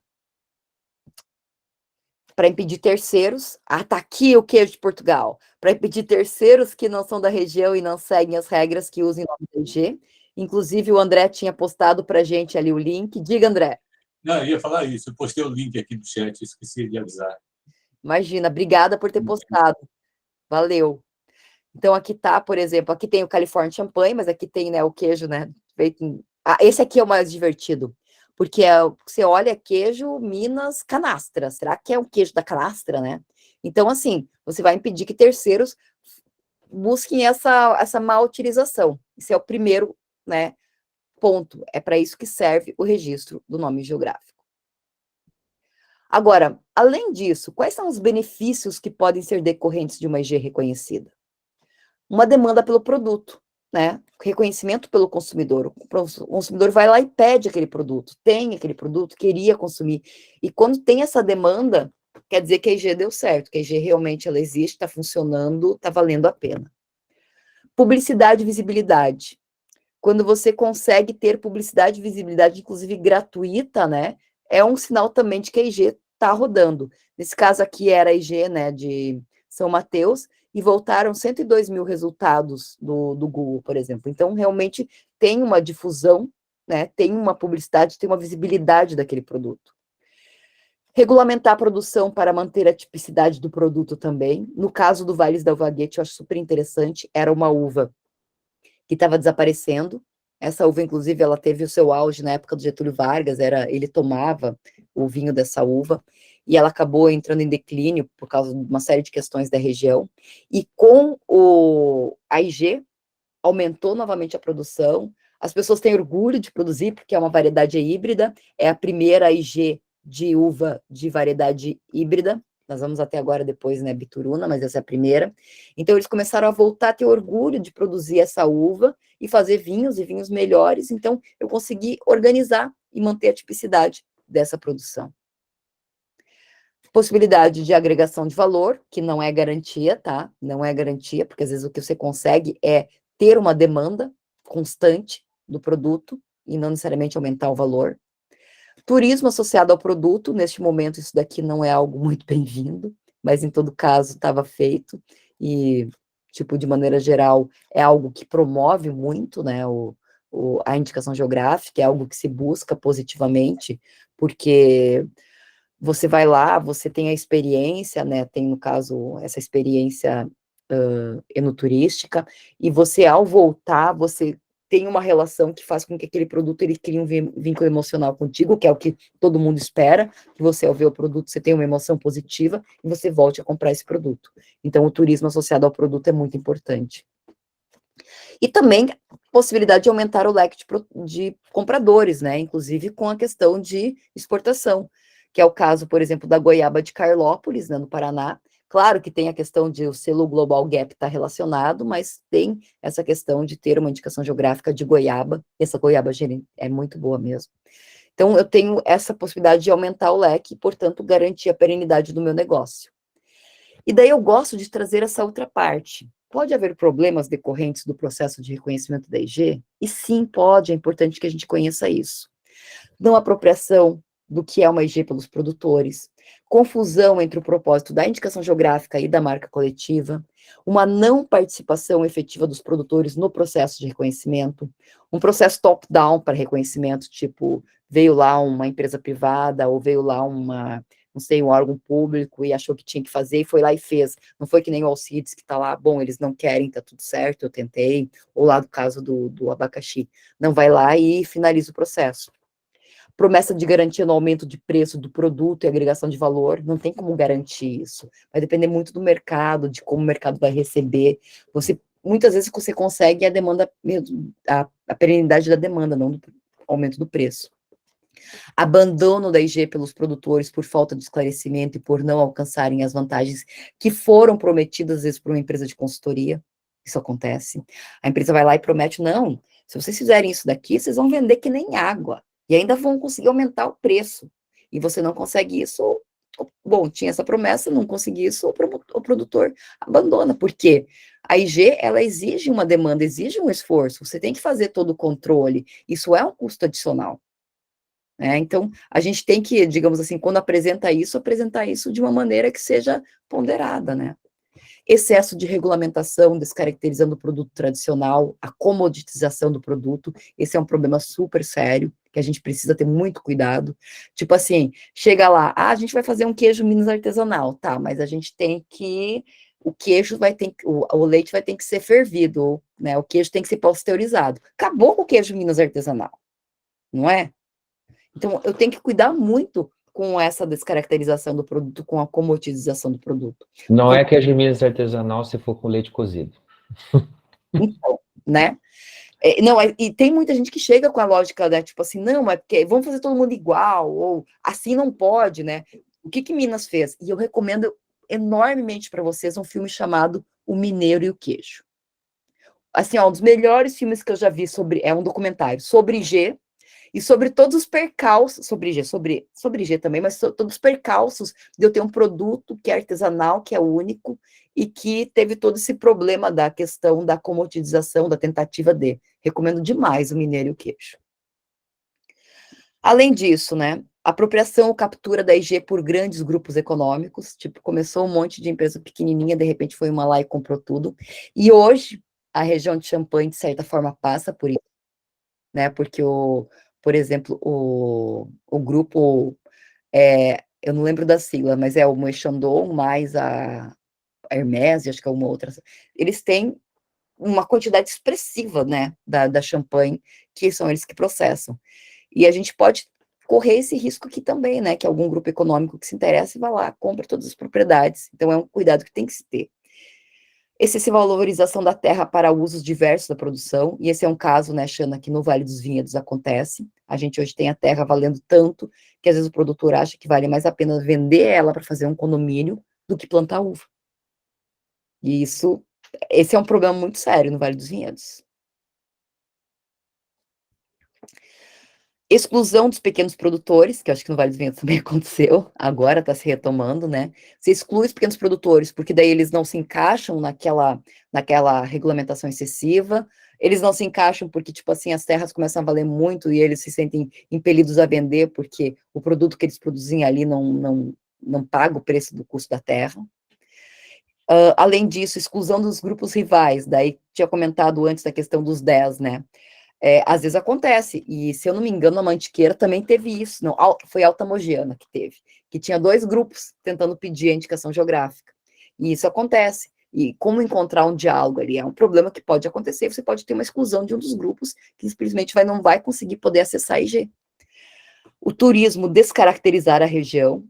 Para impedir terceiros, tá aqui o queijo de Portugal, para impedir terceiros que não são da região e não seguem as regras que usem o nome da IG. Inclusive, o André tinha postado para a gente ali o link. Diga, André. Não, eu ia falar isso. Eu postei o link aqui no chat, esqueci de avisar. Imagina, obrigada por ter postado. Valeu. Então, aqui tá, por exemplo, aqui tem o California Champagne, mas aqui tem, né, o queijo, né, feito em... esse aqui é o mais divertido, porque você olha queijo Minas Canastra. Será que é um queijo da canastra, né? Então, assim, você vai impedir que terceiros busquem essa má utilização. Esse é o primeiro, né, ponto. É para isso que serve o registro do nome geográfico. Agora, além disso, quais são os benefícios que podem ser decorrentes de uma IG reconhecida? Uma demanda pelo produto, né? Reconhecimento pelo consumidor. O consumidor vai lá e pede aquele produto, tem aquele produto, queria consumir. E quando tem essa demanda, quer dizer que a IG deu certo, que a IG realmente ela existe, está funcionando, está valendo a pena. Publicidade e visibilidade. Quando você consegue ter publicidade e visibilidade, inclusive gratuita, né, é um sinal também de que a IG está rodando. Nesse caso aqui era a IG, né, de São Mateus, e voltaram 102 mil resultados do Google, por exemplo. Então, realmente tem uma difusão, né, tem uma publicidade, tem uma visibilidade daquele produto. Regulamentar a produção para manter a tipicidade do produto também. No caso do Vales da Alvaguete, eu acho super interessante, era uma uva que estava desaparecendo. Essa uva, inclusive, ela teve o seu auge na época do Getúlio Vargas, ele tomava o vinho dessa uva, e ela acabou entrando em declínio por causa de uma série de questões da região, e com a IG, aumentou novamente a produção, as pessoas têm orgulho de produzir, porque é uma variedade híbrida, é a primeira IG de uva de variedade híbrida, nós vamos até agora depois, né, Bituruna, mas essa é a primeira. Então, eles começaram a voltar a ter orgulho de produzir essa uva e fazer vinhos e vinhos melhores. Então, eu consegui organizar e manter a tipicidade dessa produção. Possibilidade de agregação de valor, que não é garantia, tá? Não é garantia, porque às vezes o que você consegue é ter uma demanda constante do produto e não necessariamente aumentar o valor. Turismo associado ao produto, neste momento isso daqui não é algo muito bem-vindo, mas em todo caso estava feito, e, tipo, de maneira geral, é algo que promove muito, né, a indicação geográfica, é algo que se busca positivamente, porque você vai lá, você tem a experiência, né, tem, no caso, essa experiência enoturística, e você, ao voltar, você tem uma relação que faz com que aquele produto ele crie um vínculo emocional contigo, que é o que todo mundo espera, que você, ao ver o produto, você tem uma emoção positiva e você volte a comprar esse produto. Então, o turismo associado ao produto é muito importante. E também possibilidade de aumentar o leque de compradores, né? Inclusive com a questão de exportação, que é o caso, por exemplo, da goiaba de Carlópolis, né, no Paraná. Claro que tem a questão de o selo Global Gap estar relacionado, mas tem essa questão de ter uma indicação geográfica de goiaba. Essa goiaba é muito boa mesmo. Então, eu tenho essa possibilidade de aumentar o leque e, portanto, garantir a perenidade do meu negócio. E daí eu gosto de trazer essa outra parte. Pode haver problemas decorrentes do processo de reconhecimento da IG? E sim, pode, é importante que a gente conheça isso. Não apropriação do que é uma IG pelos produtores, confusão entre o propósito da indicação geográfica e da marca coletiva, uma não participação efetiva dos produtores no processo de reconhecimento, um processo top-down para reconhecimento, tipo, veio lá uma empresa privada, ou veio lá não sei, um órgão público e achou que tinha que fazer e foi lá e fez. Não foi que nem o Alcides que está lá, bom, eles não querem, tá tudo certo, eu tentei, ou lá do caso do abacaxi. Não, vai lá e finaliza o processo. Promessa de garantia no aumento de preço do produto e agregação de valor, não tem como garantir isso. Vai depender muito do mercado, de como o mercado vai receber. Muitas vezes você consegue a demanda, a perenidade da demanda, não do aumento do preço. Abandono da IG pelos produtores por falta de esclarecimento e por não alcançarem as vantagens que foram prometidas, às vezes, por uma empresa de consultoria. Isso acontece. A empresa vai lá e promete, não, se vocês fizerem isso daqui, vocês vão vender que nem água. E ainda vão conseguir aumentar o preço. E você não consegue isso, bom, tinha essa promessa, não consegui isso, o produtor abandona. Por quê? A IG, ela exige uma demanda, exige um esforço. Você tem que fazer todo o controle. Isso é um custo adicional. Então, a gente tem que, digamos assim, quando apresentar isso de uma maneira que seja ponderada, né? Excesso de regulamentação, descaracterizando o produto tradicional, a comoditização do produto, esse é um problema super sério, que a gente precisa ter muito cuidado. Tipo assim, chega lá, a gente vai fazer um queijo Minas artesanal, tá, mas a gente tem que, o queijo vai ter, o leite vai ter que ser fervido, né, o queijo tem que ser pasteurizado. Acabou com o queijo Minas artesanal, não é? Então, eu tenho que cuidar muito com essa descaracterização do produto, com a comoditização do produto. Não é queijo de Minas artesanal se for com leite cozido. Então, né? Não, e tem muita gente que chega com a lógica, né? Tipo assim, não, mas porque vamos fazer todo mundo igual, ou assim não pode, né? O que Minas fez? E eu recomendo enormemente para vocês um filme chamado O Mineiro e o Queijo. Assim, ó, um dos melhores filmes que eu já vi é um documentário sobre IG, e sobre todos os percalços, sobre IG também, mas todos os percalços de eu ter um produto que é artesanal, que é único, e que teve todo esse problema da questão da comoditização, da tentativa de. Recomendo demais o Mineiro e o Queijo. Além disso, né, apropriação ou captura da IG por grandes grupos econômicos, tipo, começou um monte de empresa pequenininha, de repente foi uma lá e comprou tudo, e hoje a região de Champagne, de certa forma, passa por isso, né, porque por exemplo, o grupo, eu não lembro da sigla, mas é o Moët Chandon, mais a Hermès, acho que é uma outra, eles têm uma quantidade expressiva, né, da champanhe, que são eles que processam. E a gente pode correr esse risco aqui também, né, que algum grupo econômico que se interessa e vai lá, compra todas as propriedades. Então, é um cuidado que tem que se ter. Excessiva valorização da terra para usos diversos da produção, e esse é um caso, né, Xana, que no Vale dos Vinhedos acontece. A gente hoje tem a terra valendo tanto que às vezes o produtor acha que vale mais a pena vender ela para fazer um condomínio do que plantar uva. E esse é um problema muito sério no Vale dos Vinhedos. Exclusão dos pequenos produtores, que eu acho que no Vale dos Vinhedos também aconteceu, agora está se retomando, né? Você exclui os pequenos produtores, porque daí eles não se encaixam naquela regulamentação excessiva, eles não se encaixam porque, tipo assim, as terras começam a valer muito e eles se sentem impelidos a vender porque o produto que eles produzem ali não paga o preço do custo da terra. Além disso, exclusão dos grupos rivais, daí tinha comentado antes da questão dos 10, né? Às vezes acontece, e se eu não me engano, a Mantiqueira também teve isso, não, foi a Alta Mogiana que teve, que tinha 2 grupos tentando pedir a indicação geográfica, e isso acontece, e como encontrar um diálogo ali, é um problema que pode acontecer, você pode ter uma exclusão de um dos grupos, que simplesmente não vai conseguir poder acessar a IG. O turismo descaracterizar a região,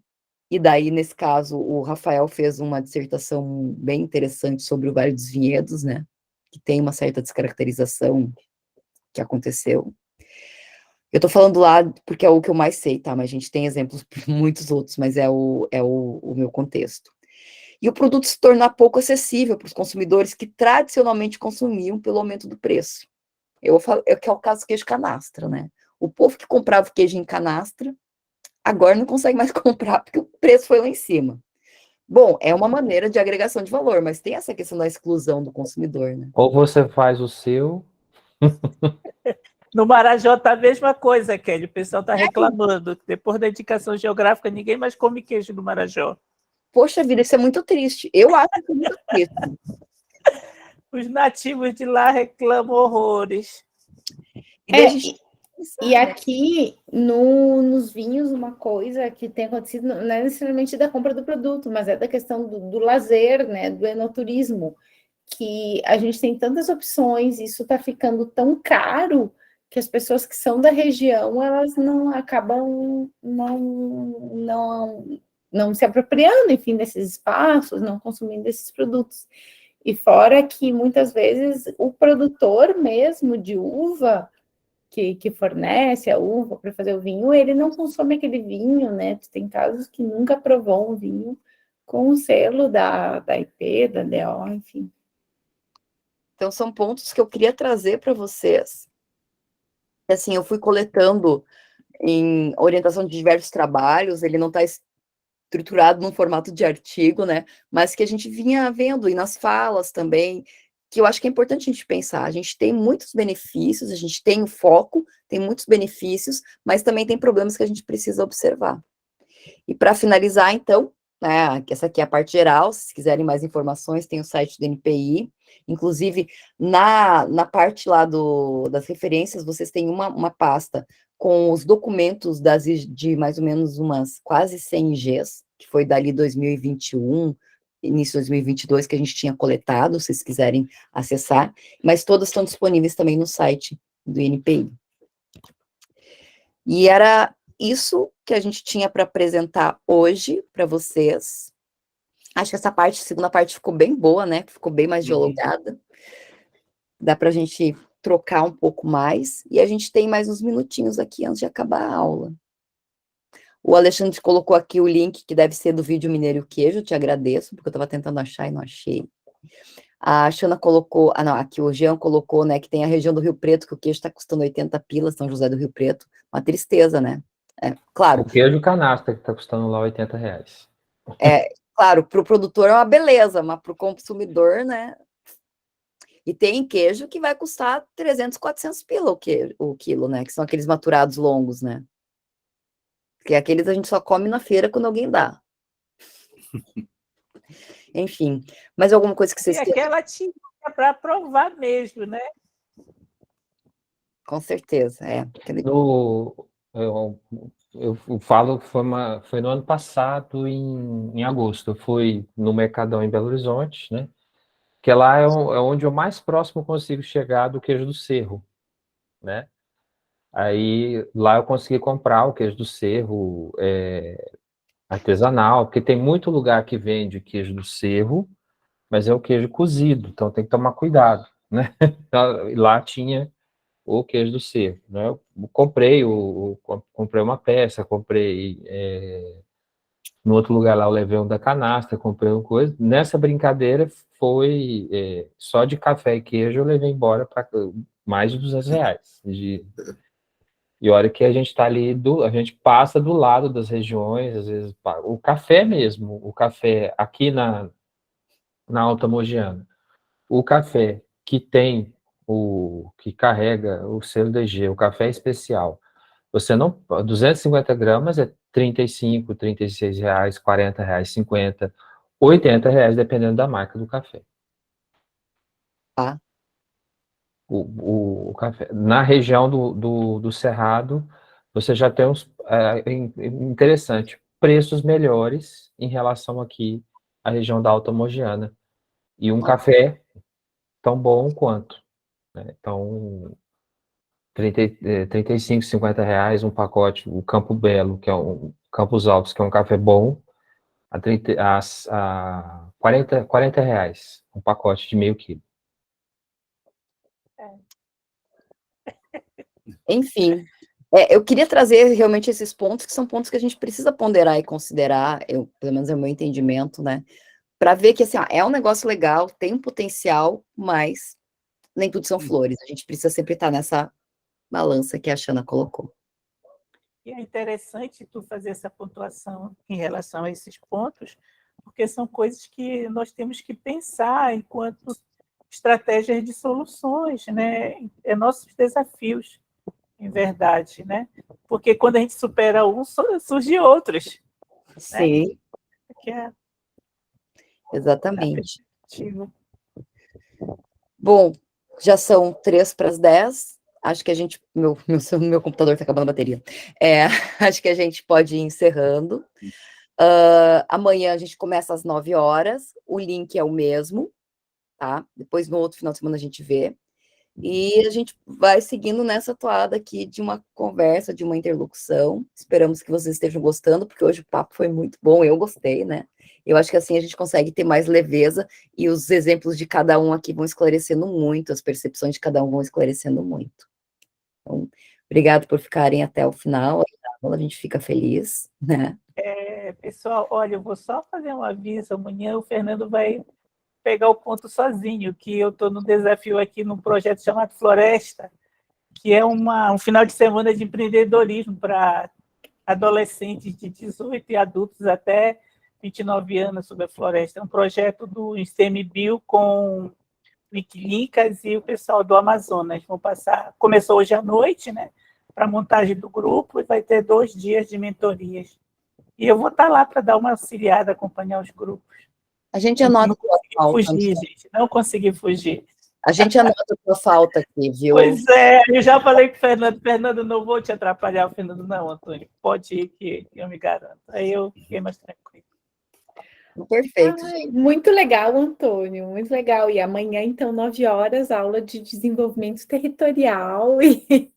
e daí, nesse caso, o Rafael fez uma dissertação bem interessante sobre o Vale dos Vinhedos, né, que tem uma certa descaracterização que aconteceu. Eu tô falando lá porque é o que eu mais sei, tá? Mas a gente tem exemplos por muitos outros, mas é o meu contexto. E o produto se tornar pouco acessível para os consumidores que tradicionalmente consumiam pelo aumento do preço. Que é o caso do queijo canastra, né? O povo que comprava o queijo em canastra, agora não consegue mais comprar porque o preço foi lá em cima. Bom, é uma maneira de agregação de valor, mas tem essa questão da exclusão do consumidor, né? Ou você faz o seu. No Marajó está a mesma coisa, Kelly. O pessoal está reclamando. Depois da indicação geográfica, ninguém mais come queijo no Marajó. Poxa vida, isso é muito triste. Eu acho que é muito triste. Os nativos de lá reclamam horrores. E daí a gente... E aqui, nos vinhos, uma coisa que tem acontecido não é necessariamente da compra do produto, mas é da questão do lazer, né, do enoturismo, que a gente tem tantas opções, isso está ficando tão caro que as pessoas que são da região, elas não acabam não se apropriando, enfim, desses espaços, não consumindo esses produtos. E fora que, muitas vezes, o produtor mesmo de uva, que fornece a uva para fazer o vinho, ele não consome aquele vinho, né? Tem casos que nunca provou um vinho com o selo da IP, da DO, enfim. Então, são pontos que eu queria trazer para vocês. Assim, eu fui coletando em orientação de diversos trabalhos, ele não está estruturado num formato de artigo, né? Mas que a gente vinha vendo, e nas falas também, que eu acho que é importante a gente pensar. A gente tem muitos benefícios, a gente tem o foco, tem muitos benefícios, mas também tem problemas que a gente precisa observar. E para finalizar, então, né, essa aqui é a parte geral, se quiserem mais informações, tem o site do NPI, inclusive, na parte lá das referências, vocês têm uma pasta com os documentos de mais ou menos umas quase 100 Gs, que foi dali 2021, início de 2022, que a gente tinha coletado, se vocês quiserem acessar, mas todas estão disponíveis também no site do NPI. E era isso que a gente tinha para apresentar hoje para vocês. Acho que essa parte, a segunda parte ficou bem boa, né? Ficou bem mais dialogada. Dá para a gente trocar um pouco mais. E a gente tem mais uns minutinhos aqui antes de acabar a aula. O Alexandre colocou aqui o link, que deve ser do vídeo Mineiro e o Queijo. Eu te agradeço, porque eu estava tentando achar e não achei. A Xana colocou... Ah, não, aqui o Jean colocou, né, que tem a região do Rio Preto, que o queijo está custando 80 pilas, São José do Rio Preto. Uma tristeza, né? É, claro. O queijo canastra, que está custando lá R$80. Claro, para o produtor é uma beleza, mas para o consumidor, né? E tem queijo que vai custar 300, 400 pila o quilo, né? Que são aqueles maturados longos, né? Porque aqueles a gente só come na feira quando alguém dá. Enfim, mais alguma coisa que vocês E aquela tinha para provar mesmo, né? Com certeza, é. Eu falo que foi no ano passado, em agosto. Eu fui no Mercadão em Belo Horizonte, né? Que lá é onde eu mais próximo consigo chegar do queijo do Cerro, né? Aí lá eu consegui comprar o queijo do Cerro artesanal, porque tem muito lugar que vende queijo do Cerro, mas é o queijo cozido, então tem que tomar cuidado, né? Então, lá tinha o queijo do Cerro, né? Eu comprei uma peça, comprei no outro lugar lá eu levei um da canastra, comprei uma coisa. Nessa brincadeira foi só de café e queijo eu levei embora para mais de R$200. E olha que a gente está ali, a gente passa do lado das regiões, às vezes, o café mesmo, o café aqui na Alta Mogiana, o café que que carrega o selo DG, o café especial, você não, 250 gramas é 35, 36 reais, 40 reais, 50, 80 reais, dependendo da marca do café. Ah. O café. Na região do Cerrado, você já tem interessante, preços melhores em relação aqui à região da Alta Mogiana. E um café tão bom quanto, né? Então, 35, 50 reais um pacote, o Campo Belo, que é Campos Altos, que é um café bom, a 40 reais um pacote de meio quilo. Enfim, eu queria trazer realmente esses pontos, que são pontos que a gente precisa ponderar e considerar, pelo menos é o meu entendimento, né? Para ver que assim, é um negócio legal, tem um potencial, mas nem tudo são flores. A gente precisa sempre estar nessa balança que a Xana colocou. E é interessante tu fazer essa pontuação em relação a esses pontos, porque são coisas que nós temos que pensar enquanto estratégias de soluções, né? É nossos desafios, em verdade, né? Porque quando a gente supera um, surgem outros. Sim, Né? Que é exatamente. perspectiva. Bom, já são 9:55. Acho que a gente... Meu computador está acabando a bateria. Acho que a gente pode ir encerrando. Amanhã a gente começa às 9h. O link é o mesmo, tá? Depois, no outro final de semana, a gente vê. E a gente vai seguindo nessa toada aqui de uma conversa, de uma interlocução. Esperamos que vocês estejam gostando, porque hoje o papo foi muito bom, eu gostei, né? Eu acho que assim a gente consegue ter mais leveza e os exemplos de cada um aqui vão esclarecendo muito, as percepções de cada um vão esclarecendo muito. Então, obrigado por ficarem até o final, a gente fica feliz, né? Pessoal, olha, eu vou só fazer um aviso, amanhã o Fernando vai pegar o ponto sozinho, que eu estou no desafio aqui num projeto chamado Floresta, que é um final de semana de empreendedorismo para adolescentes de 18 e adultos até 29 anos sobre a floresta. É um projeto do ICMBio com Wikilinkas e o pessoal do Amazonas. Começou hoje à noite, né, para a montagem do grupo, e vai ter 2 dias de mentorias. E eu vou estar lá para dar uma auxiliada, acompanhar os grupos. A gente anota Não consegui fugir, gente. Não consegui fugir. A gente anota a tua falta aqui, viu? Pois é, eu já falei com o Fernando. Fernando, não vou te atrapalhar. O Fernando, não, Antônio, pode ir que eu me garanto. Aí eu fiquei mais tranquilo. Perfeito. Ai, muito legal, Antônio, muito legal. E amanhã, então, 9h, aula de desenvolvimento territorial e